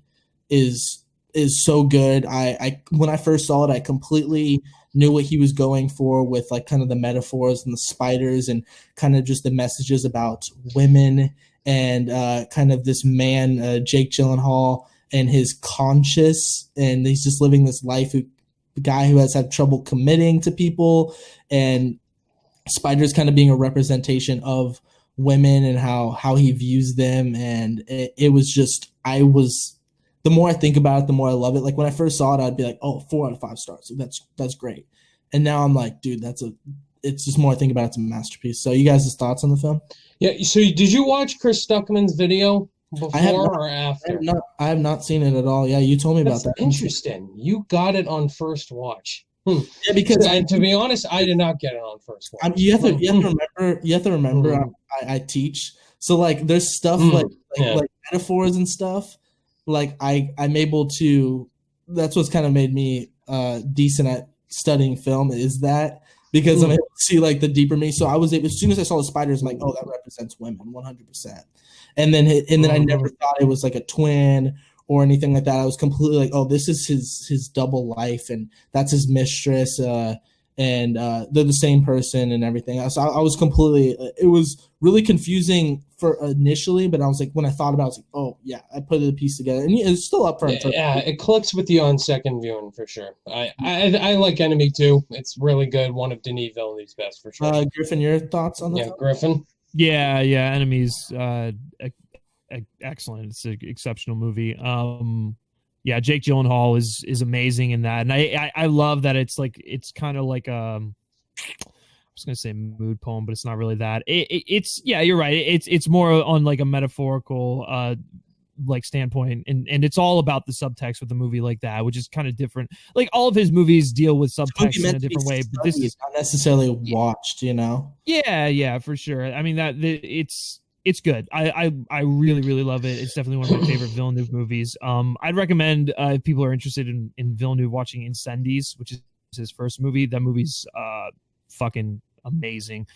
is so good. I when I first saw it, I completely knew what he was going for with like kind of the metaphors and the spiders and kind of just the messages about women and kind of this man, Jake Gyllenhaal, and his conscience, and he's just living this life. The guy who has had trouble committing to people, and spiders kind of being a representation of women and how he views them. And it was just, the more I think about it, the more I love it. Like when I first saw it, I'd be like, oh, 4 out of 5 stars. That's great. And now I'm like, dude, it's just more I think about it, it's a masterpiece. So you guys' thoughts on the film? Yeah. So did you watch Chris Stuckman's video before or after? I have not seen it at all. Yeah, you told me about that. Interesting. You got it on first watch. Yeah, because to be honest, I did not get it on first watch. You have to remember. I teach, so like there's stuff like metaphors and stuff. Like I'm able to. That's what's kind of made me decent at studying film, is that because I'm able to see like the deeper me. So I was able, as soon as I saw the spiders, I'm like, oh, that represents women 100%. And then I never thought it was like a twin or anything like that. I was completely like, oh, this is his double life, and that's his mistress, and they're the same person and everything. So I was completely. It was really confusing for initially, but I was like, when I thought about it, I was like, oh yeah, I put the piece together, and it's still up for yeah, it clicks with you on second viewing for sure. I like Enemy too. It's really good. One of Denis Villeneuve's best for sure. Griffin, your thoughts on that? Yeah, Griffin. Yeah, Enemy's excellent. It's an exceptional movie. Yeah, Jake Gyllenhaal is amazing in that, and I love that it's kind of like I was gonna say mood poem, but it's not really that. It's yeah, you're right. It's more on like a metaphorical like standpoint, and it's all about the subtext with the movie like that, which is kind of different. Like all of his movies deal with subtext in a different way, but this is not necessarily watched, Yeah, for sure. I mean it's good. I really, really love it. It's definitely one of my favorite Villeneuve movies. I'd recommend if people are interested in Villeneuve watching Incendies, which is his first movie. That movie's fucking amazing,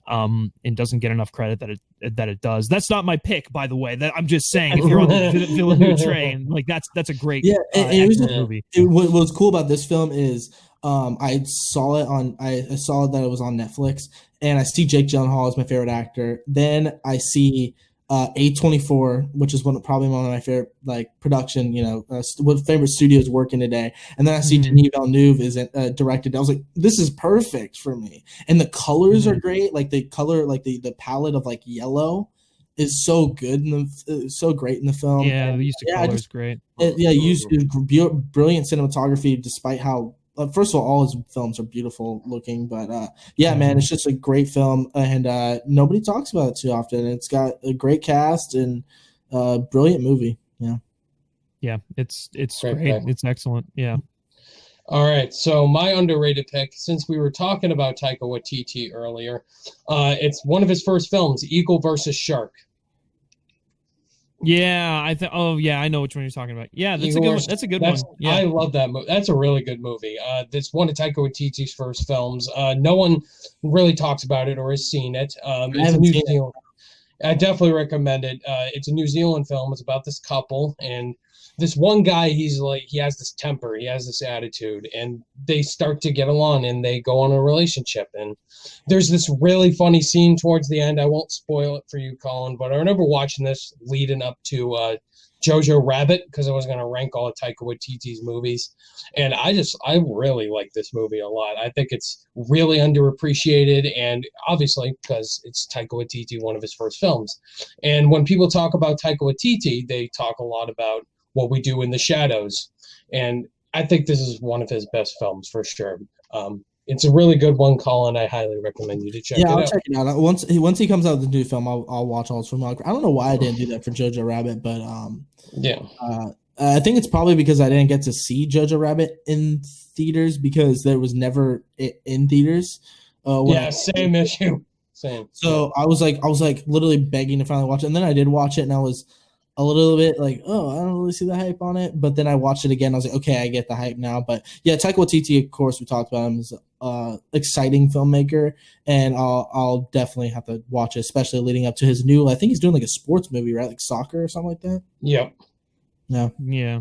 and doesn't get enough credit that it does. That's not my pick, by the way. That I'm just saying, if you're on the Villeneuve train, like that's a great movie. What was cool about this film is I saw that it was on Netflix, and I see Jake Gyllenhaal as my favorite actor. Then I see A24, which is probably one of my favorite production, what favorite studios working today. And then I see Denis Villeneuve is directed. I was like, this is perfect for me. And the colors are great. Like the color, like the palette of yellow is so good so great in the film. Yeah, the use of color is great. Used brilliant cinematography, despite how. First of all his films are beautiful looking, but man, it's just a great film, and nobody talks about it too often. It's got a great cast and brilliant movie. Yeah, it's great. It's excellent. Yeah. All right, so my underrated pick, since we were talking about Taika Waititi earlier, it's one of his first films, Eagle versus Shark. Yeah, I know which one you're talking about. Yeah, that's a good one. That's a good one. Yeah. I love that movie. That's a really good movie. That's one of Taika Waititi's first films. No one really talks about it or has seen it. It's a New Zealand. I definitely recommend it. It's a New Zealand film. It's about this couple, and this one guy, he has this temper, he has this attitude, and they start to get along and they go on a relationship. And there's this really funny scene towards the end. I won't spoil it for you, Colin, but I remember watching this leading up to Jojo Rabbit, because I was going to rank all of Taika Waititi's movies. And I really like this movie a lot. I think it's really underappreciated, and obviously because it's Taika Waititi, one of his first films. And when people talk about Taika Waititi, they talk a lot about What We Do in the Shadows. And I think this is one of his best films for sure. It's a really good one, Colin. I highly recommend you to check it out. Yeah, I'll check it out. Once he comes out with the new film, I'll watch all his film. I don't know why I didn't do that for Jojo Rabbit, but I think it's probably because I didn't get to see Jojo Rabbit in theaters because there was never in theaters. Same issue. Same. So I was literally begging to finally watch it, and then I did watch it, and I was a little bit I don't really see the hype on it. But then I watched it again. I was like, okay, I get the hype now. But yeah, Taika Waititi, of course, we talked about him as exciting filmmaker, and I'll definitely have to watch it, especially leading up to his new. I think he's doing a sports movie, right? Like soccer or something like that. Yep. No. Yeah.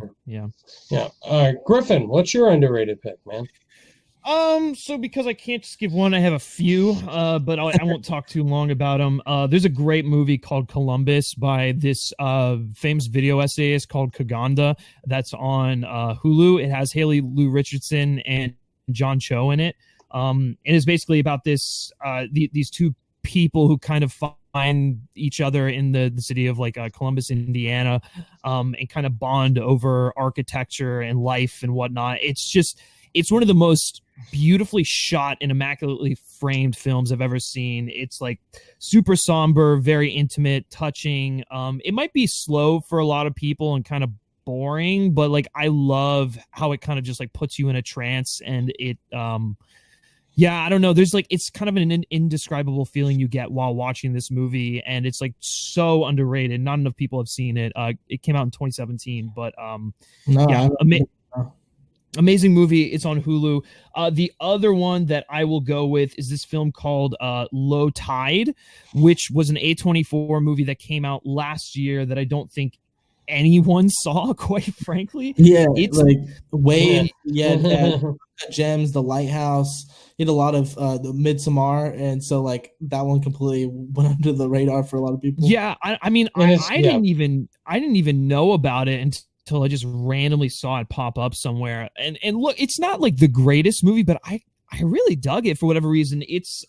All right, Griffin, what's your underrated pick, man? So because I can't just give one, I have a few, but I won't talk too long about them. There's a great movie called Columbus by this famous video essayist called Kaganda that's on Hulu. It has Haley Lou Richardson and John Cho in it. It is basically about this these two people who kind of find each other in the city of Columbus, Indiana, and kind of bond over architecture and life and whatnot. It's one of the most beautifully shot and immaculately framed films I've ever seen. It's super somber, very intimate, touching. It might be slow for a lot of people and kind of boring, but I love how it kind of just puts you in a trance, and it I don't know, there's it's kind of an indescribable feeling you get while watching this movie, and it's so underrated. Not enough people have seen it. It came out in 2017, but amazing movie. It's on Hulu. The other one that I will go with is this film called Low Tide, which was an A24 movie that came out last year that I don't think anyone saw, quite frankly. Yeah, it's Wade, Gems, The Lighthouse. He had a lot of the Midsommar, and so that one completely went under the radar for a lot of people. Yeah, I mean, I didn't even know about it until I just randomly saw it pop up somewhere. And look, it's not the greatest movie, but I really dug it for whatever reason. It's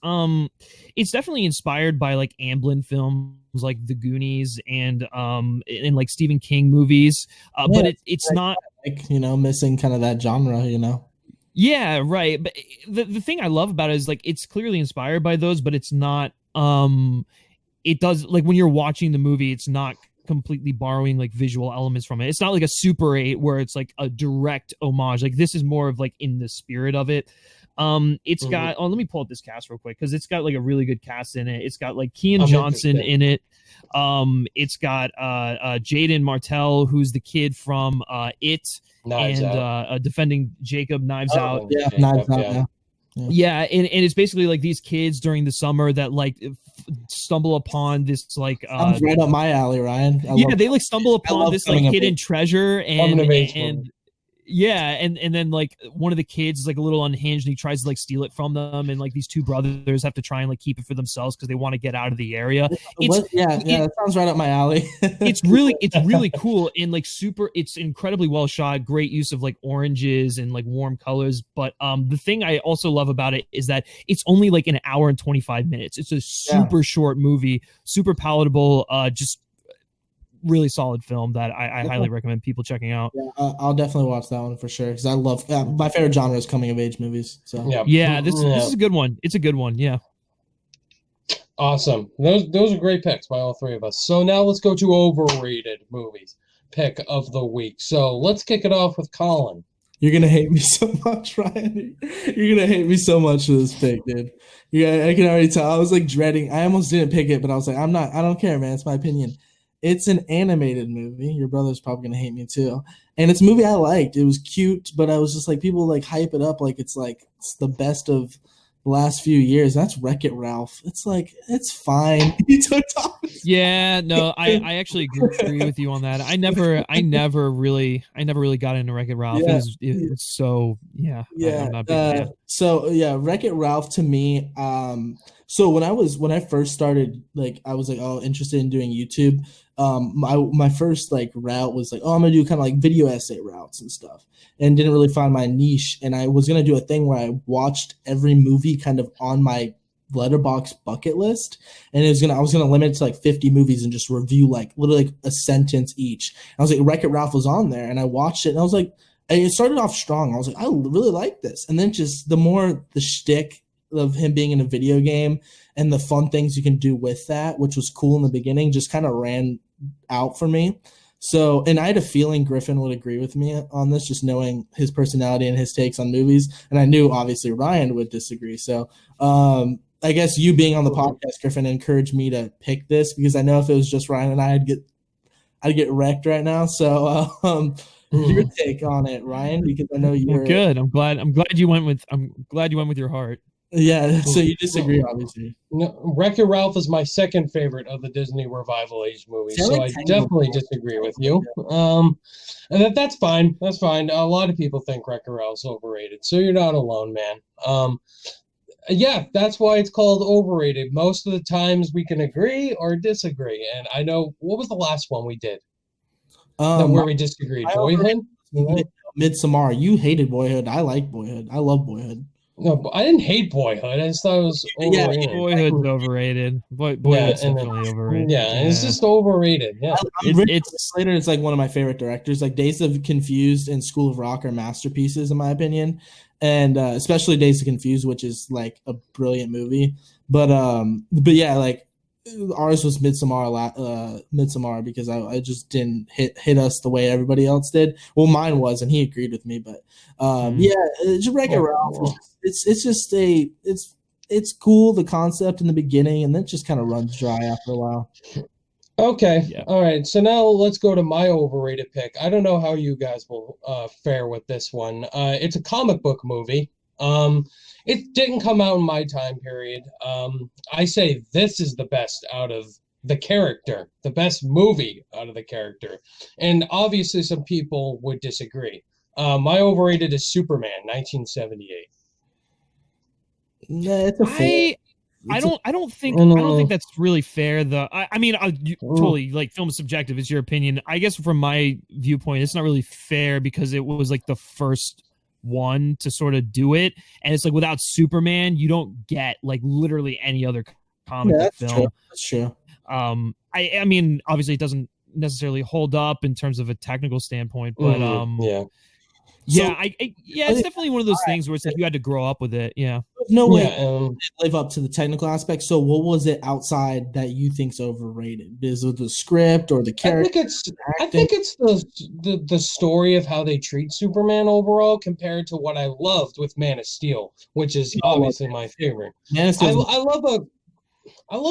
definitely inspired by Amblin films like The Goonies and Stephen King movies. But it's not missing kind of that genre, Yeah, right. But the thing I love about it is it's clearly inspired by those, but it's not it does when you're watching the movie, it's not completely borrowing visual elements from it. It's not a Super 8 where it's a direct homage. This is more of in the spirit of it. It's got let me pull up this cast real quick, because it's got a really good cast in it. It's got Kean Johnson in it. It's got Jaden Martell, who's the kid from It, Knives and defending Jacob Knives Out. Yeah, Knives Out. Yeah, and it's basically these kids during the summer that stumble upon this sounds right up my alley, Ryan. They stumble upon this hidden treasure, and Yeah, and then like one of the kids is like a little unhinged and he tries to like steal it from them, and like these two brothers have to try and like keep it for themselves because they want to get out of the area. That sounds right up my alley. It's really cool and like it's incredibly well shot, great use of like oranges and like warm colors. But the thing I also love about it is that it's only like an hour and 25 minutes. It's a super short movie, super palatable, just really solid film that I highly recommend people checking out. Yeah, I'll definitely watch that one for sure because I love my favorite genre is coming of age movies. So this is a good one. It's a good one. Yeah. Awesome. Those are great picks by all three of us. So now let's go to overrated movies pick of the week. So let's kick it off with Colin. You're gonna hate me so much, Ryan. You're gonna hate me so much for this pick, dude. Yeah, I can already tell. I was like dreading. I almost didn't pick it, but I was like, I don't care, man. It's my opinion. It's an animated movie. Your brother's probably gonna hate me too. And it's a movie I liked. It was cute, but I was just like, people like hype it up like it's the best of the last few years. That's Wreck-It Ralph. It's like, it's fine. Yeah, no, I actually agree with you on that. I never really got into Wreck-It Ralph. Yeah. It was so I'm not a big fan. So yeah, Wreck-It Ralph to me. So when I first started, like I was like, interested in doing YouTube. My first like route was like, I'm gonna do kind of like video essay routes and stuff, and didn't really find my niche. And I was gonna do a thing where I watched every movie kind of on my Letterboxd bucket list, and I was gonna limit it to like 50 movies and just review like literally like a sentence each. I was like, Wreck-It Ralph was on there, and I watched it, and I was like, and it started off strong. I was like, I really like this, and then just the more the shtick of him being in a video game and the fun things you can do with that, which was cool in the beginning, just kind of ran out for me. So, and I had a feeling Griffin would agree with me on this, just knowing his personality and his takes on movies. And I knew obviously Ryan would disagree. So, I guess you being on the podcast, Griffin, encouraged me to pick this because I know if it was just Ryan and I'd get wrecked right now. So, your take on it, Ryan, because I know you're good. I'm glad you went with your heart. Yeah, so you disagree, obviously. No, Wreck-It Ralph is my second favorite of the Disney revival age movies, so I definitely disagree with you. And that's fine. That's fine. A lot of people think Wreck-It Ralph's overrated, so you're not alone, man. Yeah, that's why it's called overrated. Most of the times we can agree or disagree, and I know what was the last one we did where we disagreed? Boyhood? Midsommar. You hated Boyhood. I like Boyhood. I love Boyhood. No, I didn't hate Boyhood. I just thought it was overrated. Yeah, Boyhood's overrated. Boyhood's definitely overrated. Yeah, it's just overrated. Yeah, Slater's like one of my favorite directors. Like Days of Confused and School of Rock are masterpieces in my opinion, and especially Days of Confused, which is like a brilliant movie. But yeah, like ours was Midsommar because I just didn't hit us the way everybody else did. Well, mine was, and he agreed with me. But just Wreck-It Ralph. It's cool, the concept in the beginning, and then it just kind of runs dry after a while. Okay. Yeah. All right. So now let's go to my overrated pick. I don't know how you guys will fare with this one. It's a comic book movie. It didn't come out in my time period. I say this is the best out of the character, the best movie out of the character. And obviously some people would disagree. My overrated is Superman, 1978. Yeah, it's a I don't think that's really fair though. I mean, totally like film is subjective. It's your opinion. I guess from my viewpoint, it's not really fair because it was like the first one to sort of do it, and it's like without Superman, you don't get like literally any other comic book film. True. That's true. I mean, obviously, it doesn't necessarily hold up in terms of a technical standpoint, but it's definitely one of those things where it's like you had to grow up with it. Yeah. No way it live up to the technical aspect. So what was it outside that you think's overrated? Is it the script or the character? I think it's the story of how they treat Superman overall compared to what I loved with Man of Steel, which is obviously my favorite. Man of Steel. I love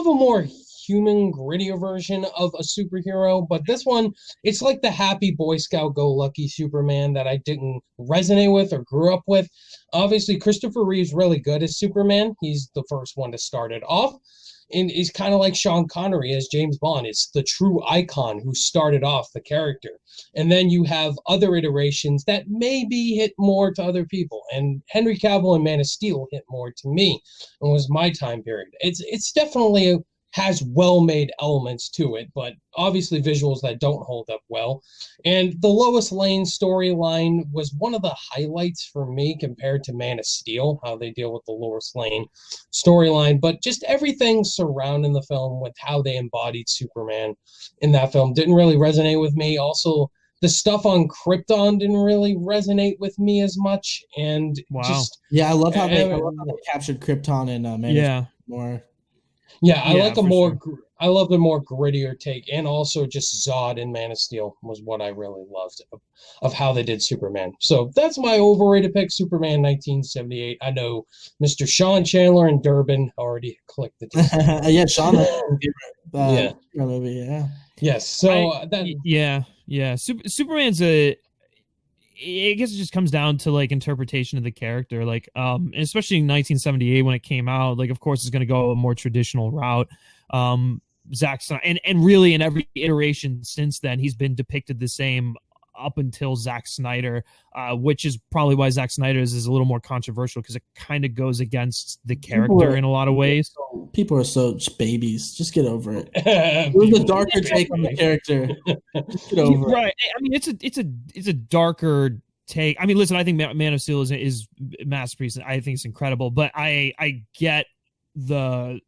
a more human, grittier version of a superhero, but this one, it's like the happy Boy Scout go-lucky Superman that I didn't resonate with or grew up with. Obviously, Christopher Reeve's really good as Superman. He's the first one to start it off. and he's kind of like Sean Connery as James Bond. It's the true icon who started off the character. And then you have other iterations that maybe hit more to other people. And Henry Cavill in Man of Steel hit more to me and was my time period. It's definitely has well-made elements to it, but obviously visuals that don't hold up well. And the Lois Lane storyline was one of the highlights for me compared to Man of Steel, how they deal with the Lois Lane storyline. But just everything surrounding the film with how they embodied Superman in that film didn't really resonate with me. Also, the stuff on Krypton didn't really resonate with me as much. And I love how they captured Krypton in Man more. Yeah, I like I love the more grittier take, and also just Zod in Man of Steel was what I really loved of how they did Superman. So that's my overrated pick, Superman 1978. I know Mr. Sean Chandler and Durbin already clicked the ticket. Yeah, Sean, movie, yeah. Yes, so Superman's I guess it just comes down to like interpretation of the character, like especially in 1978 when it came out. Like, of course, it's going to go a more traditional route. Zack Snyder, and really in every iteration since then, he's been depicted the same up until Zack Snyder, which is probably why Zack Snyder's is a little more controversial because it kind of goes against the character in a lot of ways. People are such babies. Just get over it. It was a darker take on the character. Just get over it. Right. I mean, it's a darker take. I mean, listen, I think Man of Steel is masterpiece. I think it's incredible, but I get the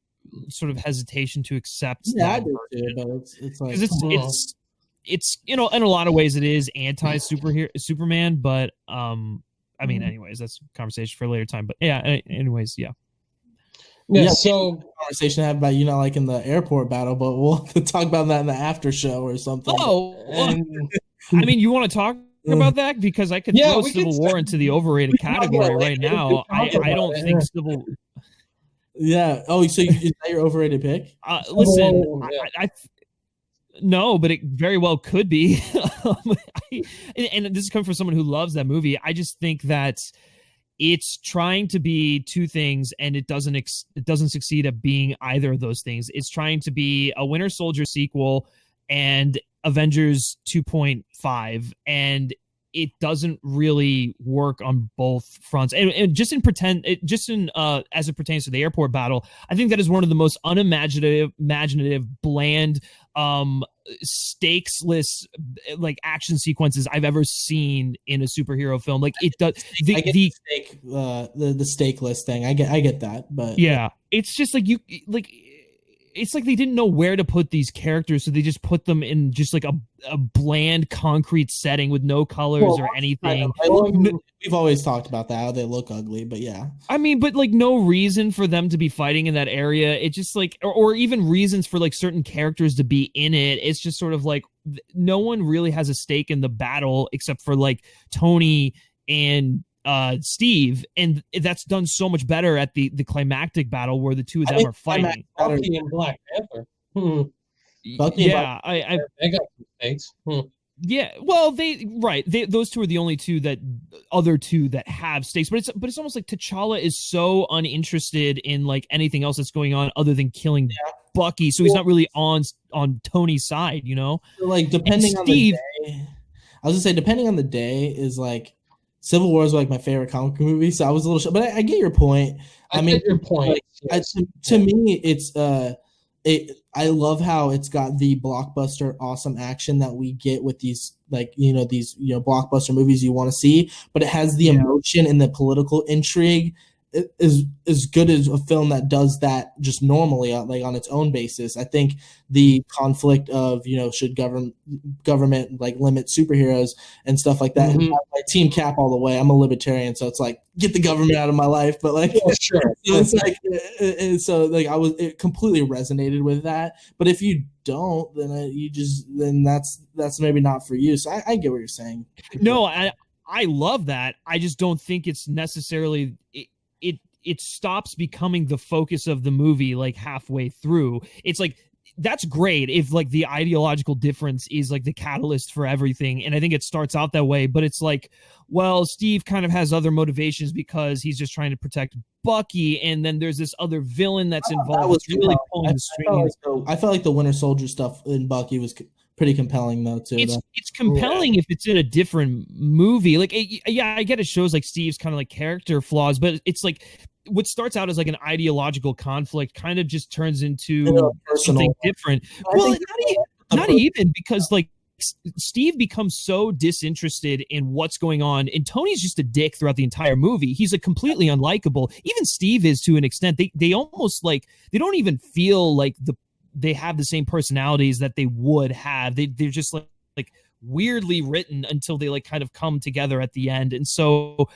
sort of hesitation to accept that version. But it's like it's in a lot of ways it is Superman, but I mean, anyways, that's a conversation for a later time. But anyways. So conversation to have about not liking the airport battle, but we'll talk about that in the after show or something. I mean, you want to talk about that because I could throw Civil War into the overrated category right now. I don't think Civil. Yeah. Oh, so is that your overrated pick? Listen, no, but it very well could be. And this is coming from someone who loves that movie. I just think that it's trying to be two things, and it doesn't succeed at being either of those things. It's trying to be a Winter Soldier sequel and Avengers 2.5, and it doesn't really work on both fronts. And as it pertains to the airport battle, I think that is one of the most unimaginative, bland, stakesless like action sequences I've ever seen in a superhero film. Like it does the stakeless thing. I get that, but yeah, it's just like it's like they didn't know where to put these characters, so they just put them in just like a bland concrete setting with no colors or anything. We've always talked about that, how they look ugly, but yeah. I mean, but like no reason for them to be fighting in that area. It just like, or even reasons for like certain characters to be in it. It's just sort of like no one really has a stake in the battle except for like Tony and Steve, and that's done so much better at the climactic battle where the two of them are fighting. Bucky and Black Panther. Bucky I got some stakes. Yeah, well, those two are the only other two that have stakes, but it's almost like T'Challa is so uninterested in like anything else that's going on other than killing Bucky, so he's not really on Tony's side, Like depending on the day, I was gonna say depending on the day is like. Civil War is like my favorite comic book movie, so I was a little shocked. But I get your point. I mean, get your point. Like, yes. To me, it's I love how it's got the blockbuster awesome action that we get with these blockbuster movies you want to see, but it has the emotion and the political intrigue is as good as a film that does that just normally like on its own basis. I think the conflict of should government like limit superheroes and stuff like that. And my team Cap all the way. I'm a libertarian, so it's like get the government out of my life. But like sure. So it's like it completely resonated with that. But if you don't, then that's maybe not for you. So I get what you're saying. No, I love that. I just don't think it's necessarily it stops becoming the focus of the movie like halfway through. It's like that's great if like the ideological difference is like the catalyst for everything. And I think it starts out that way, but it's like, well, Steve kind of has other motivations because he's just trying to protect Bucky. And then there's this other villain that's involved. That was really pulling the strings. I felt like the Winter Soldier stuff in Bucky was pretty compelling though too. It's compelling if it's in a different movie. Like, I get it shows like Steve's kind of like character flaws, but it's like, what starts out as like an ideological conflict kind of just turns into something different. Well, not even because like Steve becomes so disinterested in what's going on, and Tony's just a dick throughout the entire movie. He's a completely unlikable. Even Steve is to an extent. They almost like they don't even feel like they have the same personalities that they would have. They're just like weirdly written until they like kind of come together at the end. And so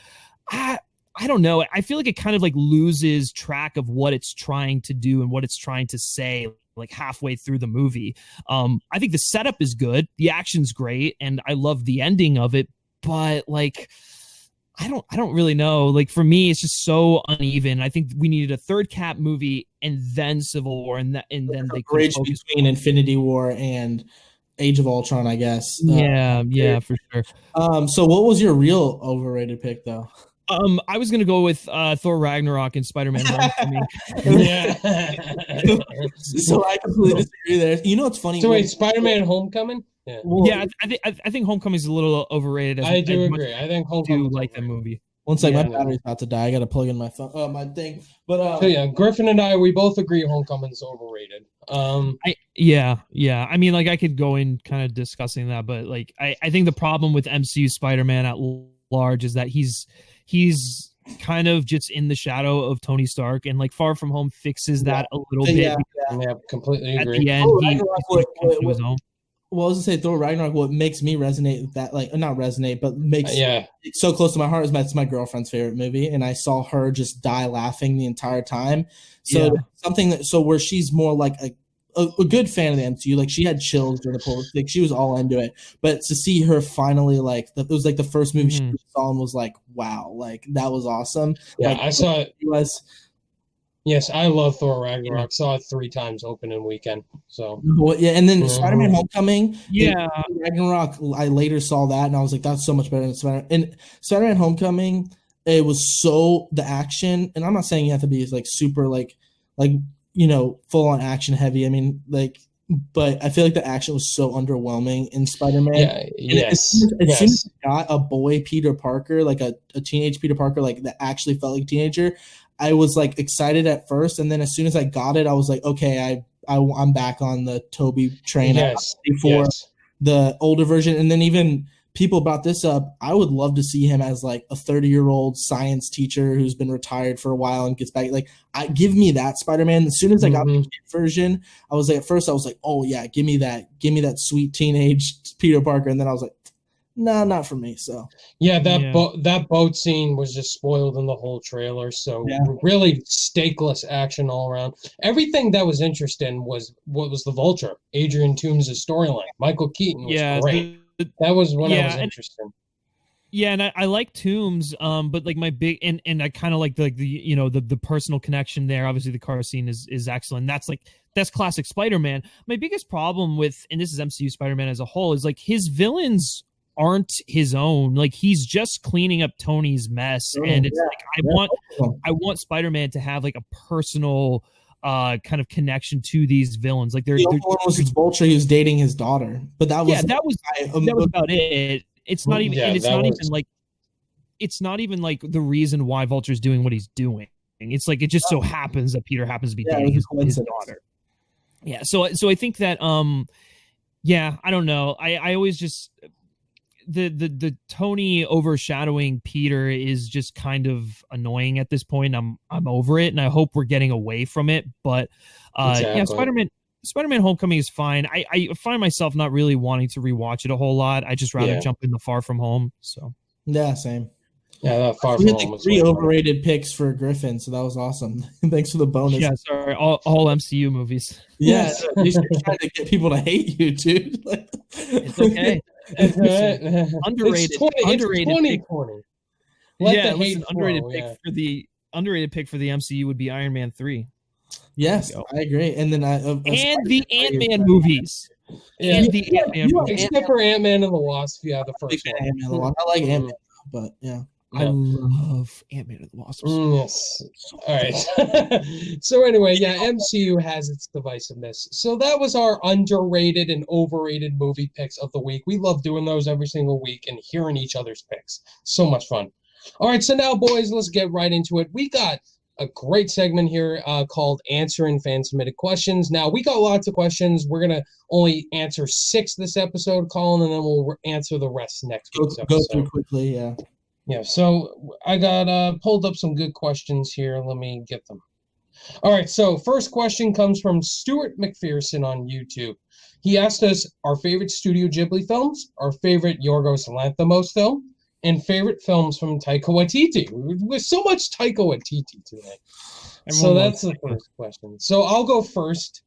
I don't know. I feel like it kind of like loses track of what it's trying to do and what it's trying to say like halfway through the movie. I think the setup is good. The action's great. And I love the ending of it, but like, I don't really know. Like for me, it's just so uneven. I think we needed a third Cap movie and then Civil War and then they could bridge between Infinity War and Age of Ultron, I guess. Yeah, for sure. So what was your real overrated pick though? I was gonna go with Thor Ragnarok and Spider-Man Homecoming. Yeah. So I completely disagree there. You know what's funny? So wait, Spider-Man Homecoming? Yeah, I think Homecoming's a little overrated. I do agree. I think Homecoming like that movie. One second, my battery's about to die. I gotta plug in my phone, my thing. But so yeah, Griffin and I, we both agree Homecoming's overrated. Yeah. I mean, like I could go in kind of discussing that, but like I think the problem with MCU Spider-Man at large is that he's kind of just in the shadow of Tony Stark, and like Far From Home fixes that a little bit. Yeah, completely agree. At the end, he was home. Well, I was gonna say Thor Ragnarok. What makes me resonate with that, like not resonate, but makes it so close to my heart is that's my girlfriend's favorite movie, and I saw her just die laughing the entire time. So where she's more like a good fan of the MCU, like she had chills during the poll, like she was all into it. But to see her finally, like it was like the first movie she saw and was like, wow, like that was awesome. Yeah, like, I saw it. Yes, I love Thor Ragnarok. Yeah. Saw it 3 times opening weekend. So and then Spider-Man Homecoming. Ragnarok. I later saw that and I was like, that's so much better than Spider-Man. And Spider-Man Homecoming, it was so the action, and I'm not saying you have to be like super like full on action heavy. I mean, like, but I feel like the action was so underwhelming in Spider-Man. Yeah, as soon as you got a boy Peter Parker, like a teenage Peter Parker, like that actually felt like a teenager, I was like excited at first, and then as soon as I got it, I was like, okay, I'm back on the Toby train. Before the older version, and then even people brought this up. I would love to see him as like a 30-year-old science teacher who's been retired for a while and gets back. Like, give me that Spider-Man. As soon as I got the kid version, I was like, at first I was like, oh yeah, give me that sweet teenage Peter Parker, and then I was like, no, not for me. So that boat scene was just spoiled in the whole trailer. So really stakeless action all around. Everything that was interesting was what was the Vulture, Adrian Toomes' storyline. Michael Keaton was great. That was what I was interested in. Yeah, and I like Toomes, but like my big and I kind of like the personal connection there. Obviously, the car scene is excellent. That's classic Spider-Man. My biggest problem with, and this is MCU Spider-Man as a whole, is like his villains aren't his own. Like he's just cleaning up Tony's mess, and it's like I want Spider-Man to have like a personal kind of connection to these villains. Like the one was his Vulture. He was dating his daughter, but that was that was about it. It's not even. And it's not even like the reason why Vulture's doing what he's doing. It's like it just so happens that Peter happens to be dating his daughter. Yeah. So I think that I don't know. I always just the Tony overshadowing Peter is just kind of annoying at this point. I'm over it, and I hope we're getting away from it. But Spider-Man Homecoming is fine. I find myself not really wanting to rewatch it a whole lot. I just rather jump in the Far From Home. So same. Yeah, that Far From Home was 3 overrated picks for Griffin, so that was awesome. Thanks for the bonus. Yeah, sorry, all MCU movies. Yeah, you're trying to get people to hate you, dude. It's okay. Underrated. Underrated. Pick. Underrated pick for the MCU would be Iron Man 3. Yes, I agree. And then and the Ant-Man movies. Yeah. And the Ant-Man movies. Except for Ant-Man and the Wasp, yeah, the first one. Ant-Man, I like Ant-Man, but yeah. I love Ant-Man and the Wasp. Yes. All right. So anyway, yeah, MCU has its divisiveness. So that was our underrated and overrated movie picks of the week. We love doing those every single week and hearing each other's picks. So much fun. All right, so now, boys, let's get right into it. We got a great segment here called Answering Fan-Submitted Questions. Now, we got lots of questions. We're going to only answer 6 this episode, Colin, and then we'll answer the rest next week's episode. Go through quickly, yeah. Yeah, so I got pulled up some good questions here. Let me get them. All right, so first question comes from Stuart McPherson on YouTube. He asked us our favorite Studio Ghibli films, our favorite Yorgos Lanthimos film, and favorite films from Taika Waititi. With so much Taika Waititi today. So that's the first question. So I'll go first.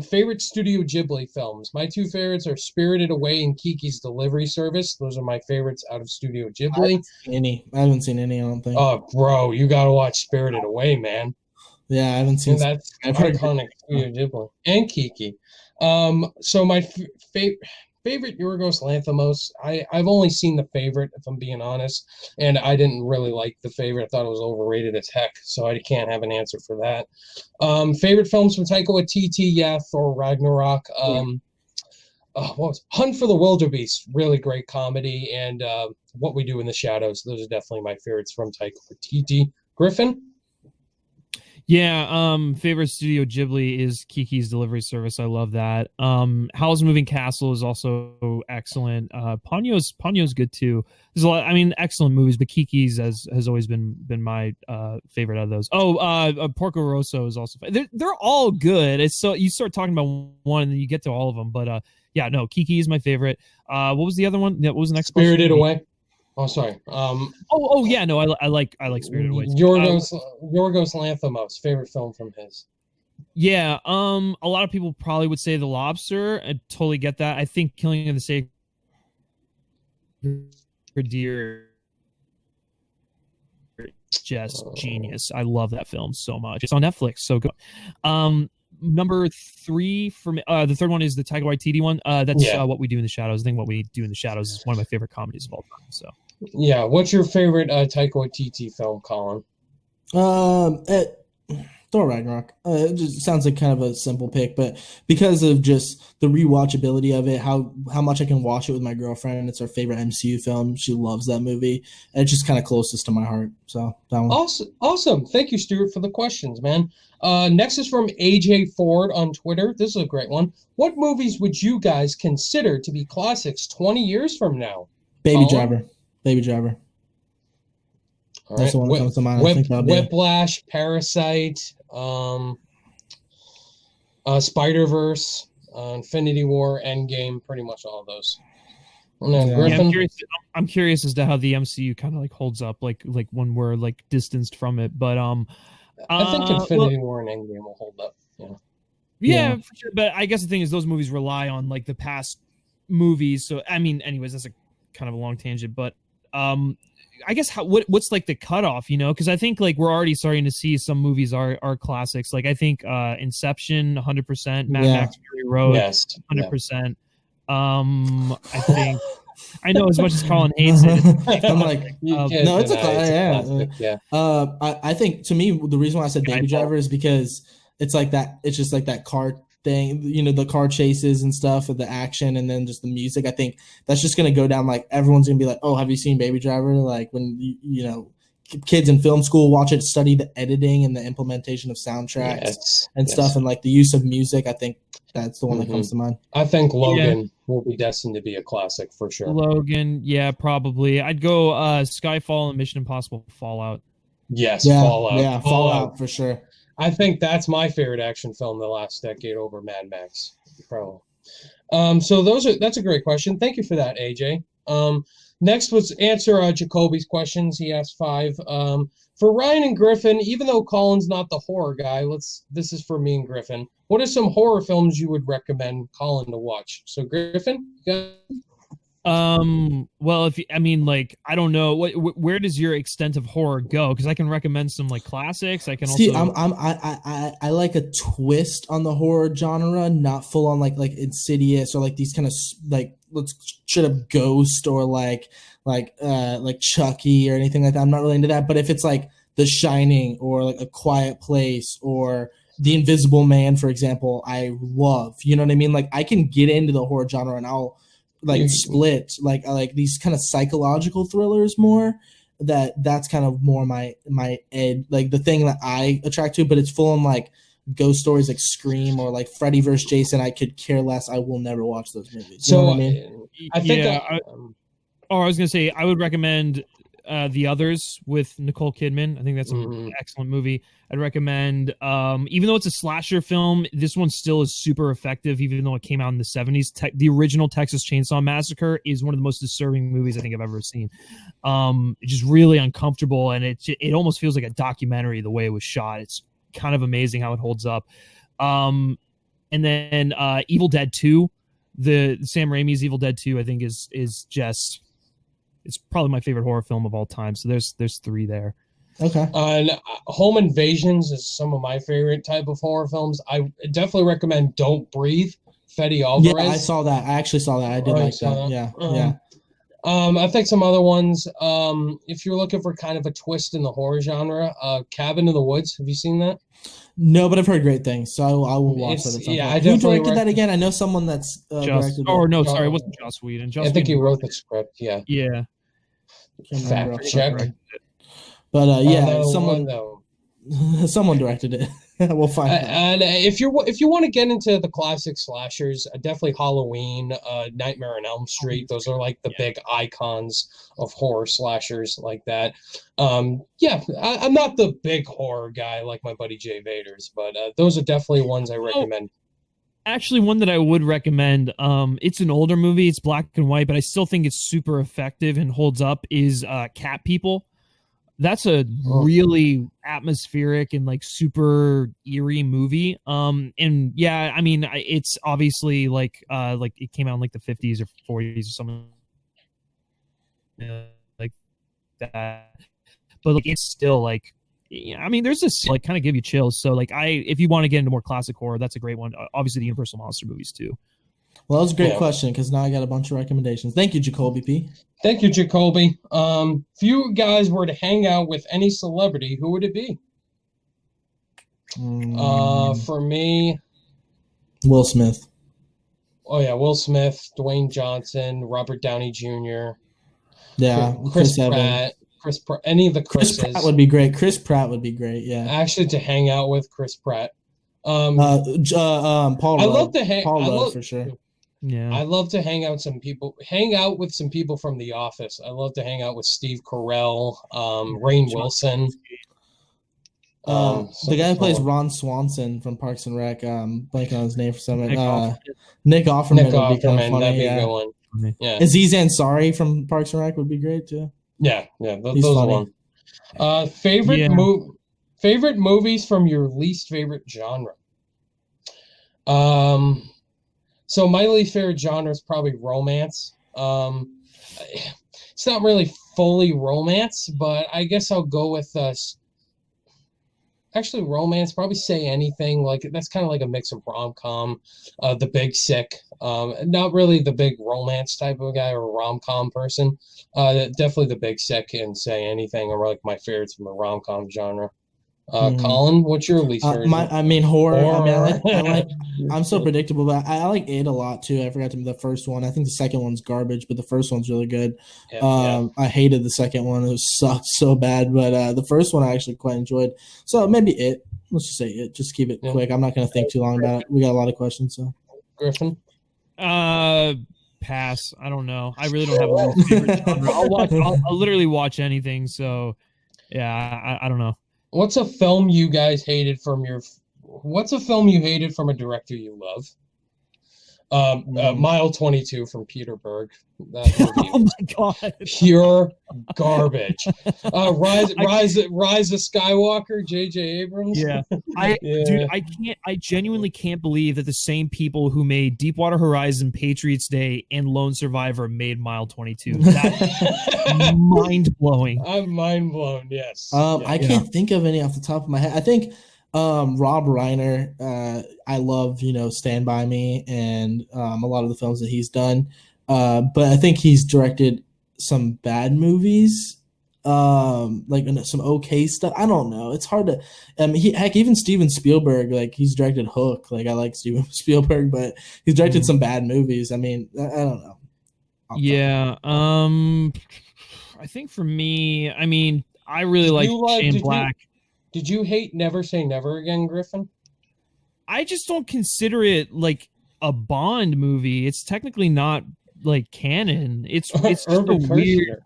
Favorite Studio Ghibli films. My 2 favorites are Spirited Away and Kiki's Delivery Service. Those are my favorites out of Studio Ghibli. I haven't seen any, I don't think. Oh, bro, you gotta watch Spirited Away, man. Yeah, I haven't seen. That's iconic Studio Ghibli and Kiki. So my favorite Yorgos Lanthimos. I've only seen The Favorite, if I'm being honest, and I didn't really like The Favorite. I thought it was overrated as heck, so I can't have an answer for that. Favorite films from Taika Waititi, yeah, Thor Ragnarok. What was Hunt for the Wildebeest? Really great comedy, and What We Do in the Shadows. Those are definitely my favorites from Taika Waititi. Griffin? Yeah, favorite Studio Ghibli is Kiki's Delivery Service. I love that. Howl's Moving Castle is also excellent. Ponyo's good too. There's a lot. I mean, excellent movies, but Kiki's has always been my favorite out of those. Porco Rosso is also. They're all good. It's so you start talking about one and then you get to all of them. But yeah, no, Kiki is my favorite. What was the other one? What was the next? Spirited Away. Oh, sorry. Yeah, no, I like Spirited Away. Yorgos Lanthimos, favorite film from his. Yeah, a lot of people probably would say The Lobster. I totally get that. I think Killing of the Sacred Deer is just genius. I love that film so much. It's on Netflix, so good. Number 3 for me, the third one is the Taika Waititi one. That's What We Do in the Shadows. I think What We Do in the Shadows is one of my favorite comedies of all time. So, yeah, what's your favorite Taika Waititi film, Colin? Thor Ragnarok. It just sounds like kind of a simple pick, but because of just the rewatchability of it, how much I can watch it with my girlfriend. It's our favorite MCU film. She loves that movie. And it's just kind of closest to my heart. So that one. Awesome. Thank you, Stuart, for the questions, man. Next is from AJ Ford on Twitter. This is a great one. What movies would you guys consider to be classics 20 years from now? Baby Driver. All That's right. the one that comes to mind. Whiplash, Parasite, Spider-Verse, Infinity War, Endgame, pretty much all of those. Yeah, I'm curious as to how the MCU kind of like holds up, like when we're like distanced from it. But I think Infinity War and Endgame will hold up. Yeah, for sure. But I guess the thing is, those movies rely on like the past movies. So I mean, anyways, that's a kind of a long tangent, but I guess what's like the cutoff, you know? Because I think like we're already starting to see some movies are classics. Like I think Inception, 100%, Mad Max Fury Road, 100%. I think I know as much as Colin hates it. I'm like, no, it's a classic. Yeah. I think to me the reason why I said Baby Driver is because it's like that. It's just like that car thing, you know, the car chases and stuff, and the action, and then just the music. I think that's just gonna go down. Like everyone's gonna be like, "Oh, have you seen Baby Driver?" Like when you know, kids in film school watch it, study the editing and the implementation of soundtracks and stuff, and like the use of music. I think that's the one that comes to mind. I think Logan will be destined to be a classic for sure. Logan, yeah, probably. I'd go Skyfall and Mission Impossible Fallout. Yes, Fallout. Yeah, Fallout for sure. I think that's my favorite action film the last decade over Mad Max. Probably. So that's a great question. Thank you for that, AJ. Next was answer Jacoby's questions. He asked 5. For Ryan and Griffin, even though Colin's not the horror guy, this is for me and Griffin. What are some horror films you would recommend Colin to watch? So Griffin, Well, I mean, like, I don't know where does your extent of horror go? Because I can recommend some like classics. I can See, also I like a twist on the horror genre, not full on like Insidious or like these kind of like let's straight up Ghost or like Chucky or anything like that. I'm not really into that. But if it's like The Shining or like A Quiet Place or The Invisible Man, for example, I love. You know what I mean? Like I can get into the horror genre and I'll like split like these kind of psychological thrillers more. That's kind of more my ed, like the thing that I attract to, but it's full on like ghost stories like Scream or like Freddy vs. Jason. I could care less. I will never watch those movies. You know what I mean? I think I was gonna say I would recommend The Others with Nicole Kidman. I think that's an excellent movie. I'd recommend, even though it's a slasher film, this one still is super effective, even though it came out in the 70s. The original Texas Chainsaw Massacre is one of the most disturbing movies I think I've ever seen. It's just really uncomfortable, and it almost feels like a documentary the way it was shot. It's kind of amazing how it holds up. And then Evil Dead 2, the Sam Raimi's Evil Dead 2, I think is just, it's probably my favorite horror film of all time. So there's 3 there. Okay. And Home Invasions is some of my favorite type of horror films. I definitely recommend Don't Breathe, Fede Alvarez. Yeah, I saw that. I actually saw that. I did like that. Yeah, yeah. I think some other ones, if you're looking for kind of a twist in the horror genre, Cabin in the Woods. Have you seen that? No, but I've heard great things, so I will watch that. Yeah, I Who directed that again? I know someone that's directed it. No, sorry, it wasn't Joss Whedon. I think he wrote the script, yeah. Yeah. Fact check. But yeah, someone directed it. We'll find out. And if you want to get into the classic slashers, definitely Halloween, Nightmare on Elm Street. Those are like the big icons of horror slashers like that. I'm not the big horror guy like my buddy Jay Vaders, but those are definitely ones I recommend. Actually, one that I would recommend, it's an older movie, it's black and white, but I still think it's super effective and holds up, is Cat People. That's a really atmospheric and like super eerie movie. And yeah, I mean, it's obviously like it came out in like the 50s or 40s or something like that. But like, it's still like, I mean, there's this like kind of give you chills. So like if you want to get into more classic horror, that's a great one. Obviously the Universal Monster movies too. Well, that was a great question because now I got a bunch of recommendations. Thank you, Jacoby P. Thank you, Jacoby. If you guys were to hang out with any celebrity, who would it be? For me, Will Smith. Oh yeah, Will Smith, Dwayne Johnson, Robert Downey Jr. Yeah, Chris Pratt. Any of the Chris's. Chris Pratt would be great. Chris Pratt would be great. Yeah, actually, to hang out with Chris Pratt. Paul Rudd. I love to hang. Paul Rudd for sure. Yeah, I love to hang out with some people from The Office. I love to hang out with Steve Carell, Rainn Wilson. The guy who plays Ron Swanson from Parks and Rec, blanking on his name for some reason. Nick Offerman would be kind of funny. That'd be a good one. Yeah. Aziz Ansari from Parks and Rec would be great too. Yeah, those are one. Favorite movies from your least favorite genre. So my least favorite genre is probably romance. It's not really fully romance, but I guess I'll go with actually romance. Probably Say Anything. Like that's kind of like a mix of rom-com, The Big Sick. Not really the big romance type of guy or rom-com person. Definitely The Big Sick and Say Anything are like my favorites from the rom-com genre. Colin, what's your least favorite? Horror. I'm so predictable, but I like It a lot too. I forgot to be the first one. I think the second one's garbage, but the first one's really good. I hated the second one. It sucked so bad, but the first one I actually quite enjoyed. So maybe It. Let's just say It. Just keep it quick. I'm not going to think too long about it. We got a lot of questions. So Griffin? Pass. I don't know. I really don't have a least favorite genre. I'll literally watch anything. So yeah, I don't know. What's a film you guys hated from What's a film you hated from a director you love? Mile 22 from Peter Berg. That movie Oh my god. pure garbage. Rise of Skywalker, J.J. Abrams. Yeah. Yeah. Dude, I genuinely can't believe that the same people who made Deepwater Horizon, Patriots Day, and Lone Survivor made Mile 22. That's mind blowing. I'm mind blown. Yes. I can't think of any off the top of my head. I think Rob Reiner, I love, Stand By Me and a lot of the films that he's done. But I think he's directed some bad movies, like some okay stuff. I don't know. It's hard to. Even Steven Spielberg, like he's directed Hook. Like I like Steven Spielberg, but he's directed some bad movies. I mean, I don't know. Yeah. I think for me, I mean, I really like Shane Black. Did you hate Never Say Never Again, Griffin? I just don't consider it like a Bond movie. It's technically not like canon. It's just a weird.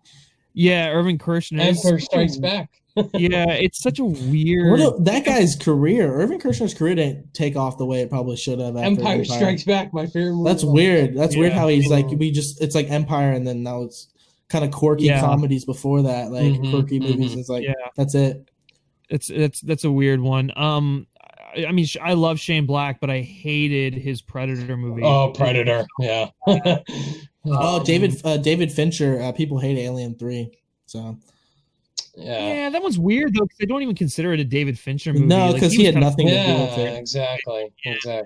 Yeah, Irvin Kershner. Empire Strikes Back. Yeah, it's such a weird. That guy's career, Irvin Kershner's career, didn't take off the way it probably should have. Empire Strikes Back, my favorite movie. That's weird. That's weird how he's like it's like Empire, and then now it's kind of quirky comedies before that, like quirky movies. It's like that's it. That's a weird one. I mean, I love Shane Black, but I hated his Predator movie. Oh, Predator, yeah. David Fincher. People hate Alien 3, so yeah, that one's weird though because they don't even consider it a David Fincher movie. No, because he had nothing to do with it. Exactly.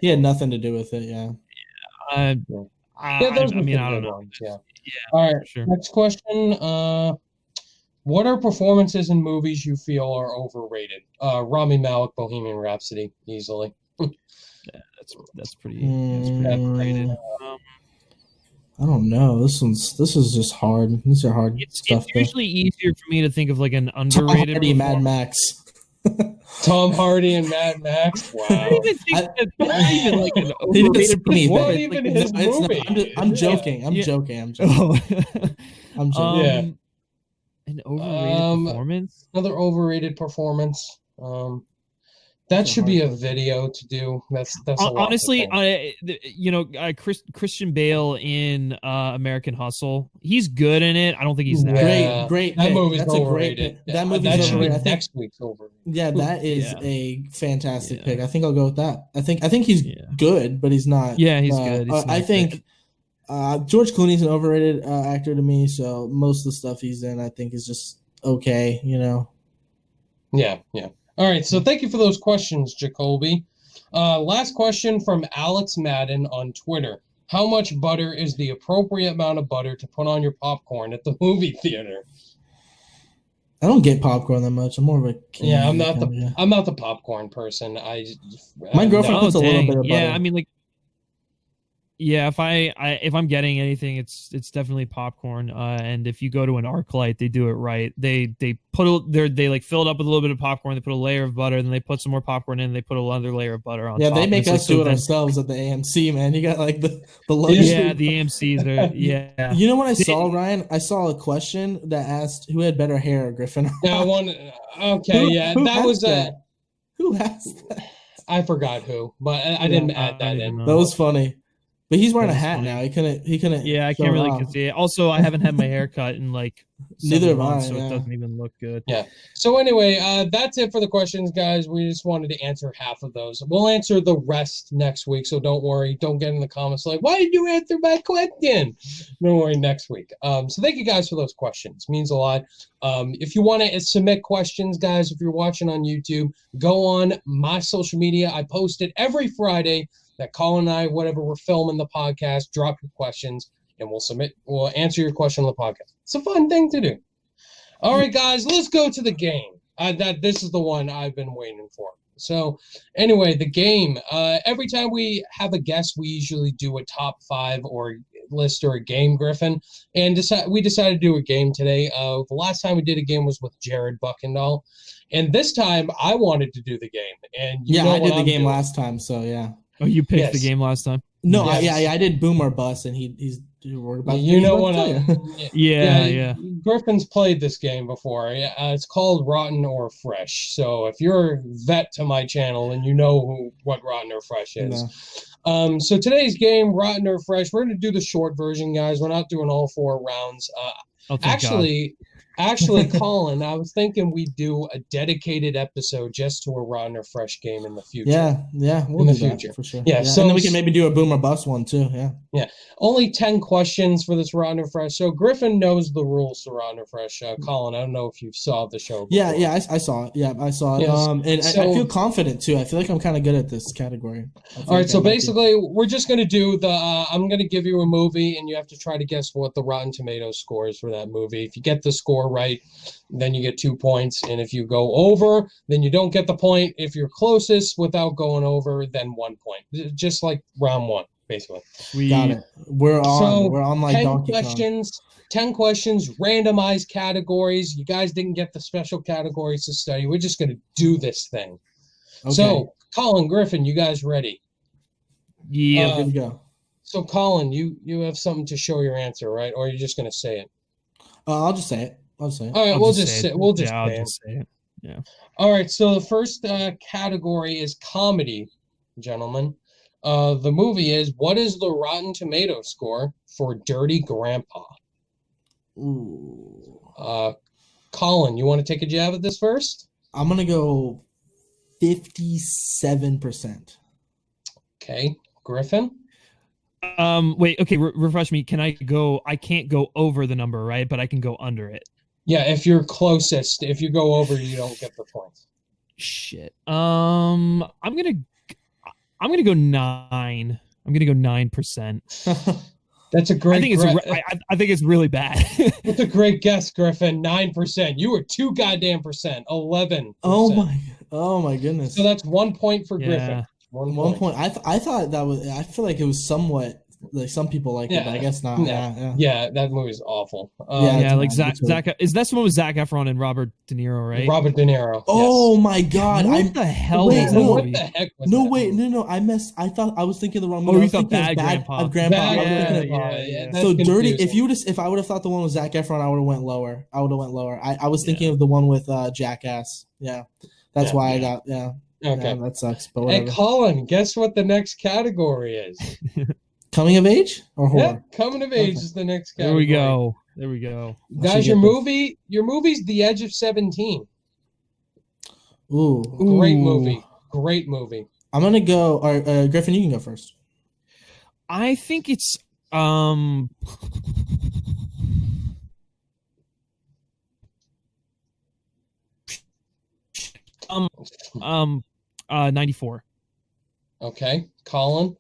He had nothing to do with it. Yeah. I mean, I don't know. Ones, yeah. All right. Sure. Next question. What are performances in movies you feel are overrated? Rami Malek, Bohemian Rhapsody, easily. Yeah, that's pretty overrated. I don't know. This is just hard. These are hard stuff. It's usually easier for me to think of like an underrated. Tom Hardy, Mad Max. Tom Hardy and Mad Max. Wow. I don't even think that's even like an overrated movie. I'm joking. I'm joking. Yeah. An overrated performance? Another overrated performance. That should be a video to do. That's a lot honestly, Christian Bale in American Hustle. He's good in it. I don't think he's that great. That movie's overrated. That movie's overrated. Next week's overrated. Yeah, that is a fantastic pick. I think I'll go with that. I think he's good, but he's not. Yeah, he's good. I think George Clooney's an overrated actor to me. So most of the stuff he's in, I think, is just okay. Yeah. All right, so thank you for those questions, Jacoby. Last question from Alex Madden on Twitter. How much butter is the appropriate amount of butter to put on your popcorn at the movie theater? I don't get popcorn that much. I'm more of a I'm not the popcorn person. My girlfriend puts a little bit of butter. Yeah, I mean, like, yeah, if I'm getting anything, it's definitely popcorn. And if you go to an ArcLight, they do it right. They like fill it up with a little bit of popcorn. They put a layer of butter, then they put some more popcorn in. They put another layer of butter on. Yeah, top. they make us do it ourselves at the AMC, man. You got like the luxury. Yeah, the AMCs are. Yeah. You know what I saw, Ryan? I saw a question that asked who had better hair, Griffin. Yeah, that was that. Who asked that? I forgot who, but I didn't add that in. That was funny. But he's wearing a hat now. He couldn't. Yeah, I can't really see it. Also, I haven't had my hair cut in like neither months, have I, so it doesn't even look good. Yeah. So anyway, that's it for the questions, guys. We just wanted to answer half of those. We'll answer the rest next week, so don't worry. Don't get in the comments like, why did you answer my question? Don't worry, next week. So thank you guys for those questions. It means a lot. If you want to submit questions, guys, if you're watching on YouTube, go on my social media. I post it every Friday. That Colin and I, whatever we're filming the podcast, drop your questions, and we'll answer your question on the podcast. It's a fun thing to do. All right, guys, let's go to the game. This is the one I've been waiting for. So, anyway, the game. Every time we have a guest, we usually do a top 5 or list or a game, Griffin. And we decided to do a game today. The last time we did a game was with Jared Buckendall. And this time, I wanted to do the game. And I did the game last time, so yeah. Oh, you picked the game last time? No, Yes. I did boom or bust, and he's worried about. You know what? what? Yeah. Griffin's played this game before. It's called Rotten or Fresh. So if you're a vet to my channel and you know what Rotten or Fresh is. No. So today's game, Rotten or Fresh, we're going to do the short version, guys. We're not doing all 4 rounds. Oh, thank God. Actually, Colin, I was thinking we'd do a dedicated episode just to a Rotten or Fresh game in the future. Yeah, we'll do that for sure. Yeah, so and then we can maybe do a boom or bust one too. Yeah. Only 10 questions for this Rotten or Fresh. So Griffin knows the rules to Rotten or Fresh. Colin, I don't know if you saw the show before. Yeah, I saw it. Yeah, I saw it. Yes. And I feel confident too. I feel like I'm kind of good at this category. All right, so basically, we're just going to do the. I'm going to give you a movie, and you have to try to guess what the Rotten Tomatoes score is for that movie. If you get the score right, then you get 2 points, and if you go over, then you don't get the point. If you're closest without going over, then 1 point. Just like round 1, basically. Got it. We're on like 10 Donkey questions. 10 questions, randomized categories. You guys didn't get the special categories to study. We're just going to do this thing. Okay. So, Colin, Griffin, you guys ready? Yeah. Here we go. So, Colin, you have something to show your answer, right? Or are you just going to say it? I'll just say it. All right, we'll just say it. Yeah. All right, so the first category is comedy, gentlemen. The movie is, what is the Rotten Tomato score for Dirty Grandpa? Ooh. Colin, you want to take a jab at this first? I'm gonna go 57%. Okay, Griffin. Wait. Okay. Refresh me. Can I go? I can't go over the number, right? But I can go under it. Yeah, if you're closest. If you go over, you don't get the points. Shit. I'm gonna go 9. I'm gonna go 9%. That's a great. I think it's really bad. That's a great guess, Griffin. 9%. You were 2 goddamn percent. 11%. Oh my goodness. So that's 1 point for Griffin. One point. I thought that was. I feel like it was somewhat like some people like it, but I guess not. Yeah, that movie's awful. Like Zac. Is that the one with Zac Efron and Robert De Niro, right? Robert De Niro. Oh yes. my God! What the hell? Wait, no, what the heck was that? No. I messed. I thought I was thinking the wrong movie. Oh, you thought Bad Grandpa. Grandpa. Yeah. So Dirty. If I would have thought the one with Zac Efron, I would have went lower. I was thinking of the one with Jackass. Yeah, that's why I got. Yeah. Okay. Yeah, that sucks. But whatever. Hey, Colin, guess what the next category is? Coming of age or horror? Yeah, coming of age is the next category. There we go. Guys, your movie's The Edge of 17. Ooh. Great movie. I'm gonna go. Griffin, you can go first. I think it's 94. Okay, Colin.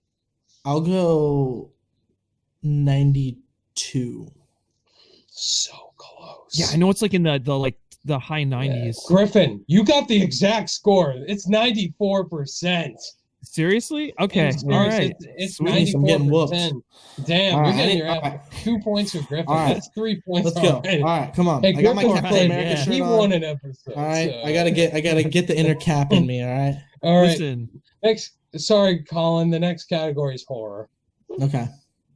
I'll go 92. So close. Yeah, I know it's like in the high 90s. Yeah. Griffin, you got the exact score. It's 94%. Seriously? Okay. All right. It's Sweet. 94%. Damn, all you're right, getting your 2 points for Griffin. Right. That's 3 points. Let's go. All right, come on. Hey, I got my Griffin Captain America shirt he on. won an episode. All right, so. I gotta get the inner cap in me. All right. All right. Listen. Sorry, Colin. The next category is horror. Okay.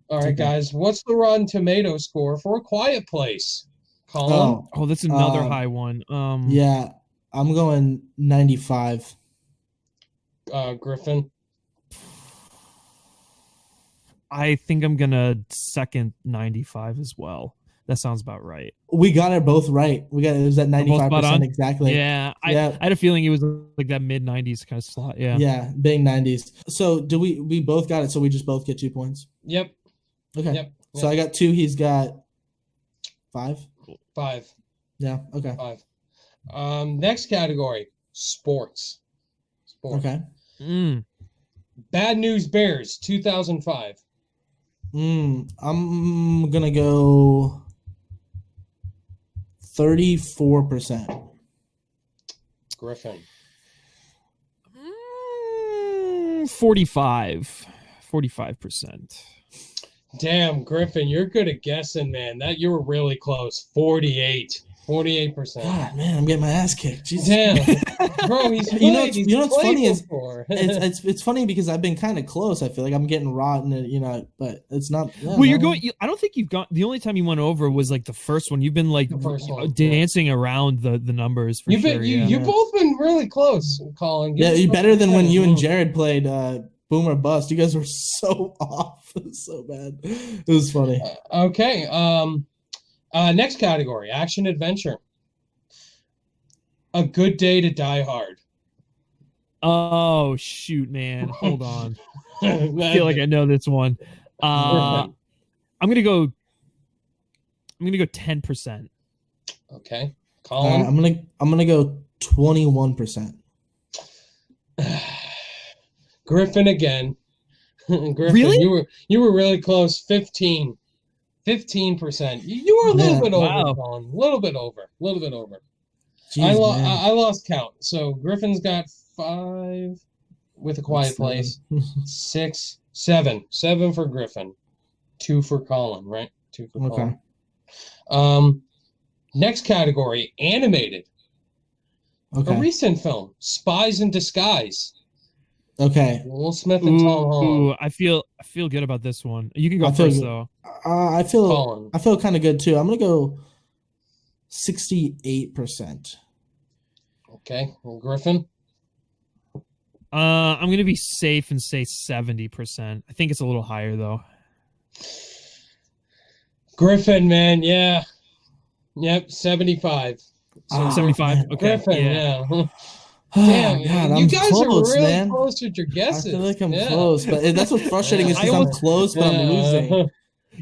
All right, guys. What's the Rotten Tomato score for A Quiet Place? Colin. Oh, that's another high one. Yeah, I'm going 95. Griffin. I think I'm gonna second 95 as well. That sounds about right. We got it both right. It was at 95% exactly. Yeah, I had a feeling it was like that mid 90s kind of slot. Yeah. Yeah, big 90s. So we both got it? So we just both get 2 points. Yep. Okay. Yep. So I got 2. He's got 5. 5. Yeah. Okay. 5. Next category: sports. Okay. Bad News Bears, 2005. I'm gonna go 34%. Griffin. 45%. Damn, Griffin, you're good at guessing, man. You were really close. 48. 48%. God, man, I'm getting my ass kicked. Jesus. Damn, bro, he's played, You know what's funny is before. it's funny because I've been kind of close. I feel like I'm getting rotten, but it's not. Yeah, well, you're going. I don't think you've got. The only time you went over was like the first one. You've been like dancing around the numbers for sure. You've both been really close, Colin. Yeah, you're better than when you and Jared played Boom or Bust. You guys were so off. It was so bad. It was funny. Okay. Next category: action adventure. A Good Day to Die Hard. Oh shoot, man! Hold on. I feel like I know this one. I'm gonna go 10%. Okay, Colin. I'm gonna go 21%. Griffin again. Griffin, really? You were really close. 15%. You were a little bit over, wow. Colin. A little bit over. Jeez, I lost count. So Griffin's got 5 with A Quiet Place. 6, 7. 7 for Griffin. 2 for Colin, right? 2 for Okay. Colin. Next category, animated. Okay. A recent film, Spies in Disguise. Okay. Will Smith and Tom Holland. Ooh, I feel good about this one. You can go first though. I feel kind of good too. I'm gonna go 68%. Okay, well, Griffin. I'm gonna be safe and say 70%. I think it's a little higher though. Griffin, man, yeah. Yep, 75. 75. Okay. Griffin, yeah. Damn, God, you guys close, are really man. close with your guesses. I feel like I'm close, but that's what's frustrating is because I'm close, but I'm losing.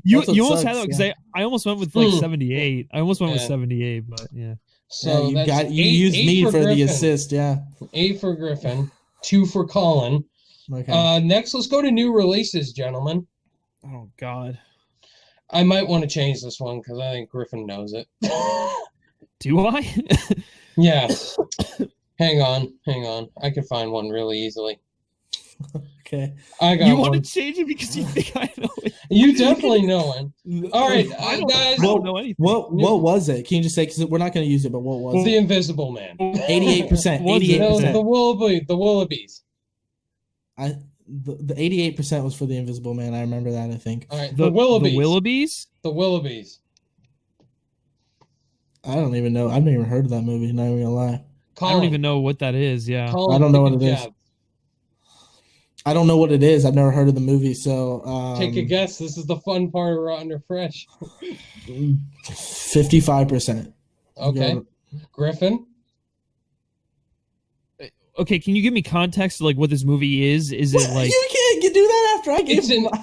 You almost had that because I almost went with like 78. I almost went with 78, but yeah. So you used me for the assist, yeah. 8 for Griffin, 2 for Colin. Okay. Next, let's go to new releases, gentlemen. Oh God. I might want to change this one because I think Griffin knows it. Do I? Yeah. Hang on. I can find one really easily. Okay. I got you one. want to change it because you think I know it. You definitely know one. All right, guys. I don't know anything. What was it? Can you just say, because we're not going to use it, but what was The it? Invisible Man. 88%. 88%. The Willoughbys. The 88% was for the Invisible Man. I remember that, I think. All right, the Willoughbys. The Willoughbys? The Willoughbys. I don't even know. I've never even heard of that movie, not even gonna lie. I don't even know what that is, yeah. Colin, I don't know what it is. I don't know what it is. I've never heard of the movie, so... Take a guess. This is the fun part of Rotten or Fresh. 55%. Okay. Griffin? Okay, can you give me context to like what this movie is? Is it like... You can't do that after I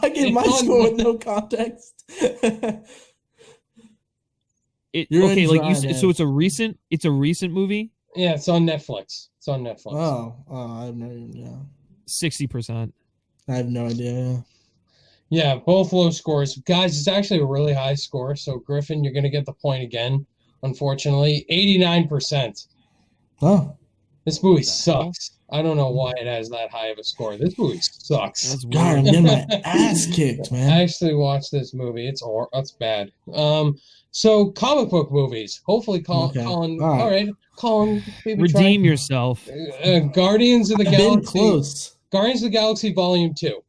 gave my score with no context. So it's a recent movie? Yeah, it's on Netflix. Oh, I've never even, yeah. 60%. I have no idea. Yeah, both low scores. Guys, it's actually a really high score. So, Griffin, you're going to get the point again, unfortunately. 89%. Oh. This movie sucks. I don't know why it has that high of a score. This movie sucks. That's weird. God, I'm getting my ass kicked, man. I actually watched this movie. It's bad. So, comic book movies. Hopefully, Colin. All right. Colin, maybe redeem yourself. Guardians of the Galaxy. Been close. Guardians of the Galaxy Volume 2.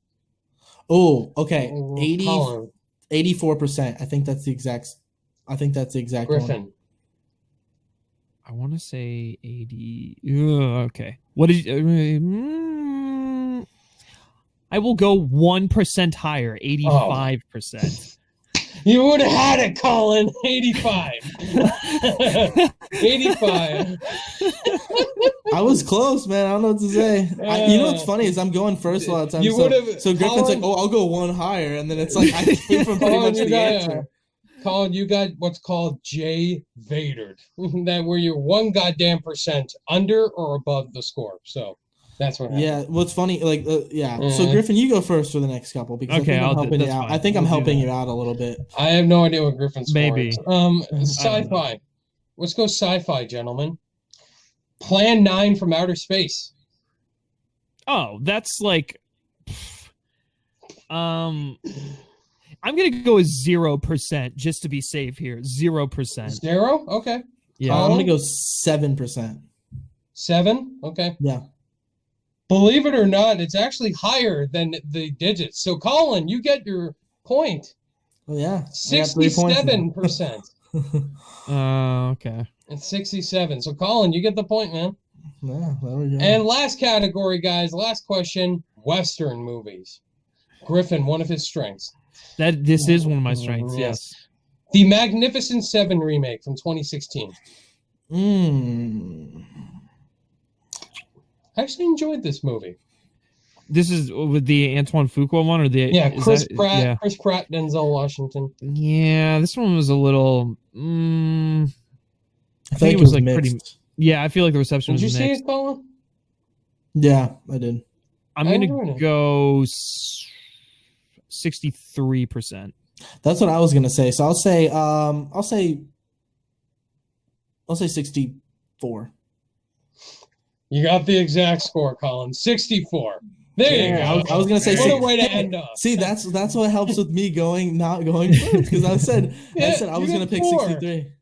Oh, okay. 84%. I think that's the exact Griffin. one. I want to say 80. Okay. What did you... I will go 1% higher, 85%. You would have had it, Colin. 85. 85. I was close, man. I don't know what to say. You know what's funny is I'm going first a lot of times. So Griffin's like, I'll go one higher. And then it's like, I came from pretty much the answer. Colin, you got what's called J Vadered. That where you're 1 goddamn % under or above the score. So that's what happened. Yeah, what's funny, like, So Griffin, you go first for the next couple because okay, I'm helping you out. Fine. I think I'm helping you out a little bit. I have no idea what Griffin's maybe. Sci-fi. Let's go sci-fi, gentlemen. Plan 9 from Outer Space. Oh, that's like... I'm gonna go with 0% just to be safe here. 0%. 0? Okay. Yeah. I'm gonna go 7%. 7? Okay. Yeah. Believe it or not, it's actually higher than the digits. So, Colin, you get your point. Oh yeah. 67%. Okay. It's 67. So, Colin, you get the point, man. Yeah, there we go. And last category, guys. Last question. Western movies. Griffin, one of his strengths. This is one of my strengths, yes. The Magnificent Seven remake from 2016. I actually enjoyed this movie. This is with the Antoine Fuqua one, or the Chris Pratt, Denzel Washington. Yeah, this one was a little. I think it was like mixed. pretty. Yeah, I feel like the reception was mixed. Did you see it, Colin? Yeah, I did. I'm gonna go 63%. That's what I was gonna say. So I'll say 64. You got the exact score, Colin. 64. There you go. I was gonna say. What a way to end up. See, that's what helps with me not going first, because I said I was gonna pick 63.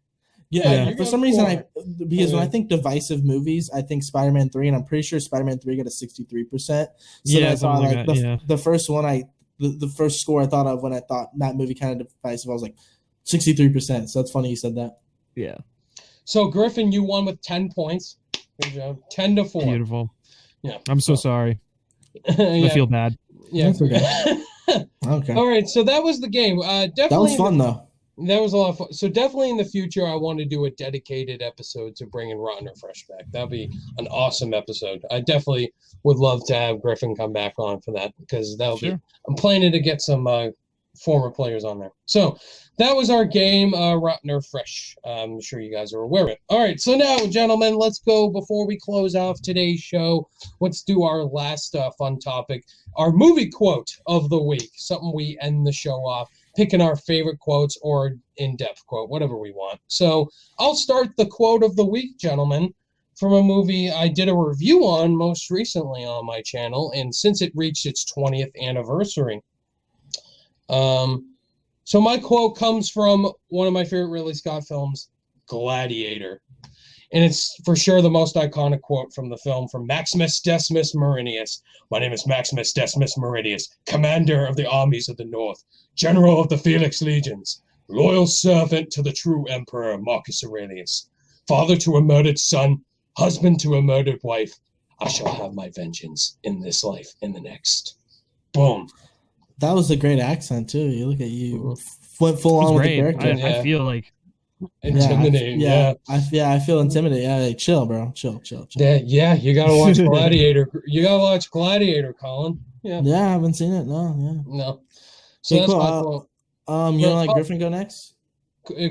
Yeah, for some reason because when I think divisive movies, I think Spider-Man 3, and I'm pretty sure Spider-Man 3 got a 63%. So yeah, I thought the first one the first score I thought of when I thought that movie kind of divisive, I was like 63%. So that's funny you said that. Yeah. So Griffin, you won with 10 points. Good job. 10-4. Beautiful. Yeah. I'm so sorry. I feel bad. Yeah. Okay. Okay. All right. So that was the game. Definitely. That was fun though. That was a lot of fun. So definitely in the future, I want to do a dedicated episode to bringing Rotten or Fresh back. That'd be an awesome episode. I definitely would love to have Griffin come back on for that, because that'll be. I'm planning to get some former players on there. So that was our game, Rotten or Fresh. I'm sure you guys are aware of it. All right, so now, gentlemen, let's go, before we close off today's show, let's do our last fun topic, our movie quote of the week, something we end the show off, picking our favorite quotes or in-depth quote, whatever we want. So I'll start the quote of the week, gentlemen, from a movie I did a review on most recently on my channel, and since it reached its 20th anniversary. So my quote comes from one of my favorite Ridley Scott films, Gladiator. And it's for sure the most iconic quote from the film, from Maximus Decimus Meridius. My name is Maximus Decimus Meridius, commander of the armies of the North, general of the Felix Legions, loyal servant to the true emperor Marcus Aurelius, father to a murdered son, husband to a murdered wife. I shall have my vengeance in this life and the next. Boom. That was a great accent too. You look at you, went full on with the character. I feel like intimidating. I feel intimidated. Yeah, like, chill, bro. Chill. Yeah, you gotta watch Gladiator. You gotta watch Gladiator, Colin. Yeah, I haven't seen it. No. So that's my quote. You want to let Griffin go next?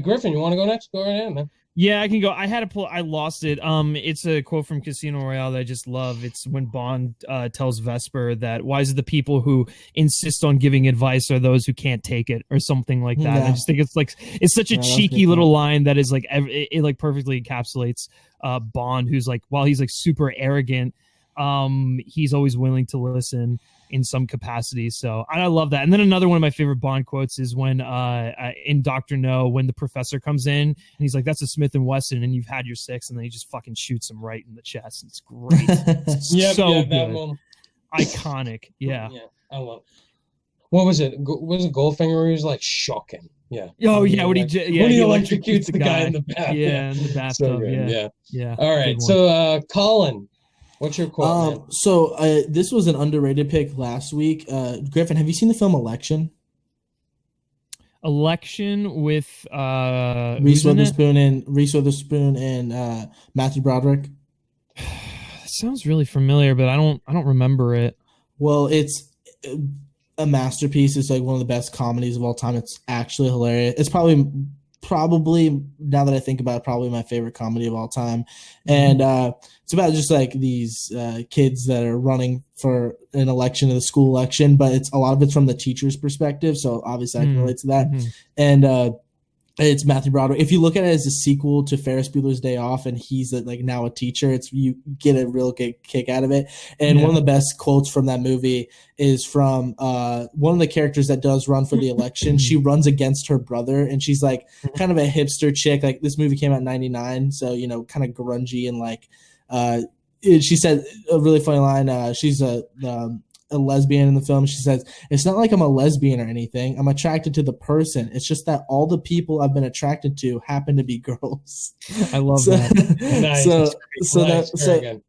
Griffin, you want to go next? Go right ahead, man. Yeah, I can go. I had to pull. I lost it. It's a quote from Casino Royale that I just love. It's when Bond tells Vesper that wise are the people who insist on giving advice are those who can't take it, or something like that. Yeah. I just think it's such a cheeky little line that is like it like perfectly encapsulates Bond, who's like, while he's like super arrogant, he's always willing to listen in some capacity. So I love that. And then another one of my favorite Bond quotes is when in Dr. No, when the professor comes in and he's like, that's a Smith & Wesson and you've had your 6, and then he just fucking shoots him right in the chest. It's great. It's so good. That one. Iconic. Yeah. I love it. What was it? Was it Goldfinger where he was like shocking? Yeah. Oh yeah, when he electrocutes the guy in the bath. Yeah, in the bathtub. So yeah. All right. So Colin, what's your quote? So this was an underrated pick last week. Griffin, have you seen the film Election? Election with Reese Witherspoon and Matthew Broderick. That sounds really familiar, but I don't remember it. Well, it's a masterpiece. It's like one of the best comedies of all time. It's actually hilarious. It's probably now that I think about it, probably my favorite comedy of all time. And it's about just like these kids that are running for an election, the school election, but a lot of it's from the teacher's perspective. So obviously I can relate to that. And It's Matthew Broderick. If you look at it as a sequel to Ferris Bueller's Day Off, and he's now a teacher, you get a real good kick out of it. And one of the best quotes from that movie is from one of the characters that does run for the election. She runs against her brother, and she's like kind of a hipster chick. Like, this movie came out in '99, so kind of grungy and like. She said a really funny line. She's a lesbian in the film. She says, "It's not like I'm a lesbian or anything. I'm attracted to the person. It's just that all the people I've been attracted to happen to be girls." I love that. Nice.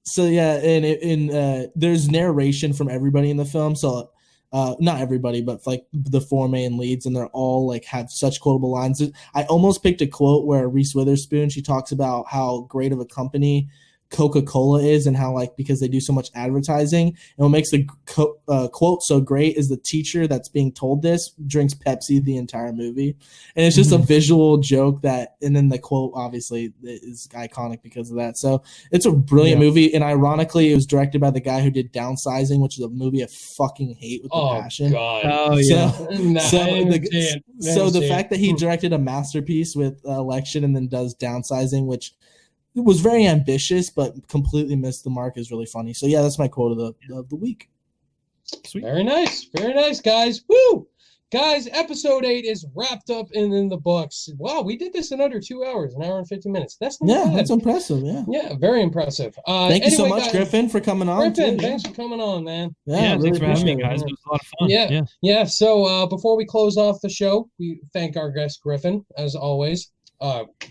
So yeah, and there's narration from everybody in the film. So not everybody, but like the four main leads, and they're all like have such quotable lines. I almost picked a quote where Reese Witherspoon, she talks about how great of a company Coca-Cola is, and how because they do so much advertising, and what makes the quote so great is the teacher that's being told this drinks Pepsi the entire movie, and it's just a visual joke and then the quote obviously is iconic because of that. So it's a brilliant movie, and ironically it was directed by the guy who did Downsizing, which is a movie I fucking hate with a passion. God. So the fact that he directed a masterpiece with Election and then does Downsizing, which it was very ambitious, but completely missed the mark, is really funny. So yeah, that's my quote of the week. Sweet. Very nice, guys. Woo, guys! Episode 8 is wrapped up in the books. Wow, we did this in under 2 hours, an hour and 50 minutes. That's not bad. That's impressive. Yeah, very impressive. Thank you so much, guys. Griffin, for coming on. Griffin, thanks for coming on, man. Yeah, really thanks for having me, guys. It was a lot of fun. Yeah. So before we close off the show, we thank our guest Griffin as always.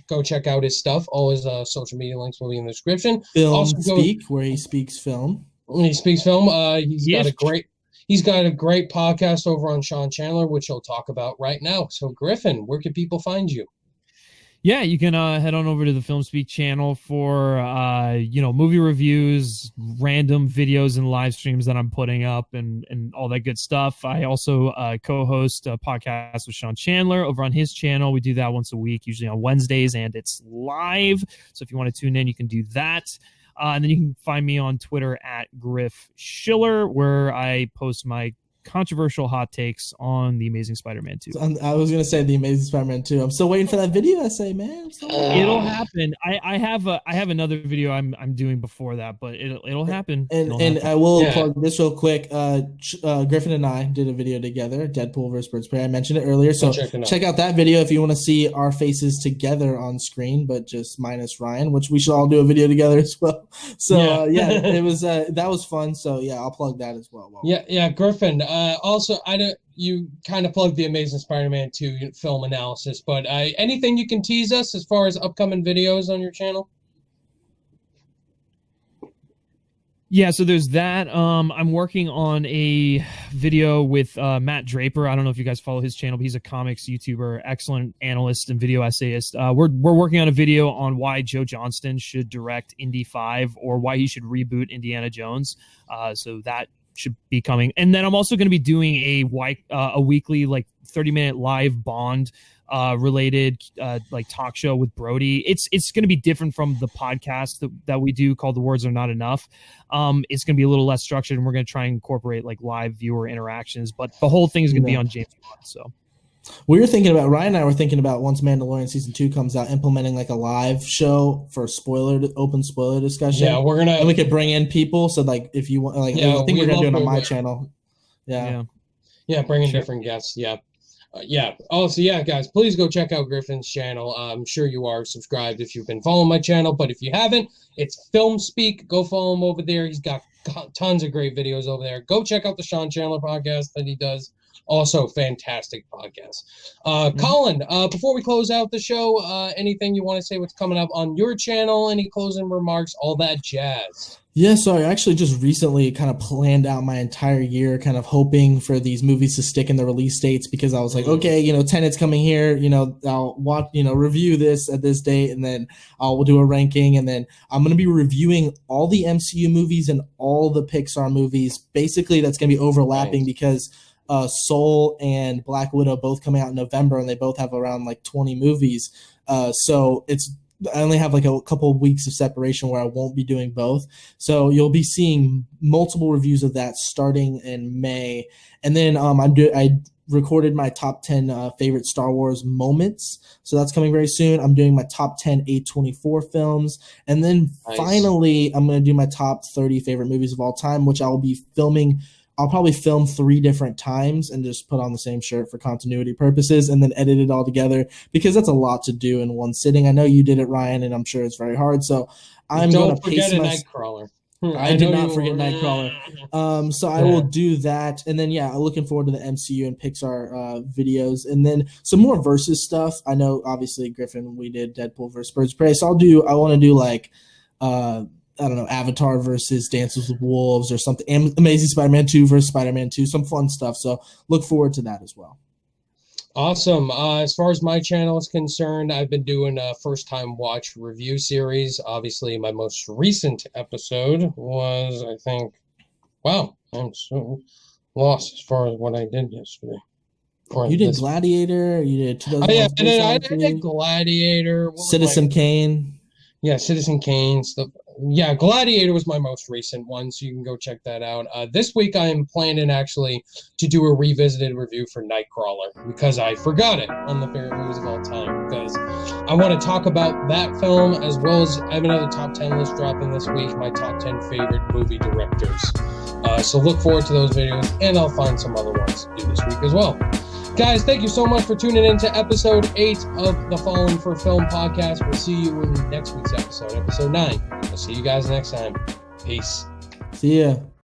Go check out his stuff. All his social media links will be in the description. Where he speaks film. He speaks film. He's got a great podcast over on Sean Chandler, which he'll talk about right now. So Griffin, where can people find you? Yeah, you can head on over to the Film Speak channel for movie reviews, random videos and live streams that I'm putting up, and all that good stuff. I also co-host a podcast with Sean Chandler over on his channel. We do that once a week, usually on Wednesdays, and it's live. So if you want to tune in, you can do that. And then you can find me on Twitter at Griff Schiller, where I post my controversial hot takes on The Amazing Spider-Man 2. I was going to say The Amazing Spider-Man 2. I'm still waiting for that video essay, man. It'll happen. I have another video I'm doing before that, but it'll happen. And I will plug this real quick. Griffin and I did a video together, Deadpool vs. Birds Prey. I mentioned it earlier, so check out that video if you want to see our faces together on screen, but just minus Ryan, which we should all do a video together as well. So it was that was fun. So yeah, I'll plug that as well. Griffin. Also, you kind of plugged the Amazing Spider-Man 2 film analysis, but anything you can tease us as far as upcoming videos on your channel? Yeah, so there's that. I'm working on a video with Matt Draper. I don't know if you guys follow his channel, but he's a comics YouTuber, excellent analyst and video essayist. We're working on a video on why Joe Johnston should direct Indy 5 or why he should reboot Indiana Jones. So that should be coming. And then I'm also going to be doing a weekly 30-minute live Bond related talk show with Brody. It's going to be different from the podcast that we do called The Words Are Not Enough. It's going to be a little less structured, and we're going to try and incorporate live viewer interactions, but the whole thing is going to be on James Bond. So Ryan and I were thinking about, once Mandalorian season 2 comes out, implementing a live show for open spoiler discussion. Yeah, and we could bring in people. So if you want, I think we're gonna do it on my channel. Bring in different guests. Also, guys, please go check out Griffin's channel. I'm sure you are subscribed if you've been following my channel, but if you haven't, it's Film Speak. Go follow him over there. He's got tons of great videos over there. Go check out the Sean Chandler podcast that he does. Also, fantastic podcast. Colin, before we close out the show, anything you want to say what's coming up on your channel? Any closing remarks? All that jazz. Yeah, so I actually just recently kind of planned out my entire year, kind of hoping for these movies to stick in the release dates, because I was like, okay, Tenet's coming here, I'll watch, review this at this date, and then we'll do a ranking, and then I'm going to be reviewing all the MCU movies and all the Pixar movies. Basically, that's going to be overlapping because Soul and Black Widow both coming out in November, and they both have around 20 movies. So I only have a couple of weeks of separation where I won't be doing both. So you'll be seeing multiple reviews of that starting in May. And then recorded my top 10 favorite Star Wars moments. So that's coming very soon. I'm doing my top 10 A24 films. And then finally, I'm going to do my top 30 favorite movies of all time, which I'll be filming. I'll probably film 3 different times and just put on the same shirt for continuity purposes and then edit it all together, because that's a lot to do in one sitting. I know you did it, Ryan, and I'm sure it's very hard. So I'm going to pace Don't forget a Nightcrawler. I did not forget Nightcrawler. So I will do that. And then, looking forward to the MCU and Pixar videos. And then some more versus stuff. I know, obviously, Griffin, we did Deadpool versus Birds of Prey. So I want to do like, I don't know, Avatar versus Dances with Wolves or something. Amazing Spider-Man 2 versus Spider-Man 2. Some fun stuff. So look forward to that as well. Awesome. As far as my channel is concerned, I've been doing a first-time watch review series. Obviously, my most recent episode was, I think, wow, I'm so lost as far as what I did yesterday. You did Gladiator. You did 2001. Oh, yeah, I did Gladiator. Citizen Kane. Yeah, Citizen Kane stuff. Yeah, Gladiator was my most recent one, so you can go check that out. This week I am planning actually to do a revisited review for Nightcrawler, because I forgot it on the favorite movies of all time, because I want to talk about that film, as well as I have another top 10 list dropping this week, my top 10 favorite movie directors. So look forward to those videos, and I'll find some other ones to do this week as well. Guys, thank you so much for tuning in to episode 8 of the Falling for Film podcast. We'll see you in next week's episode 9. I'll see you guys next time. Peace. See ya.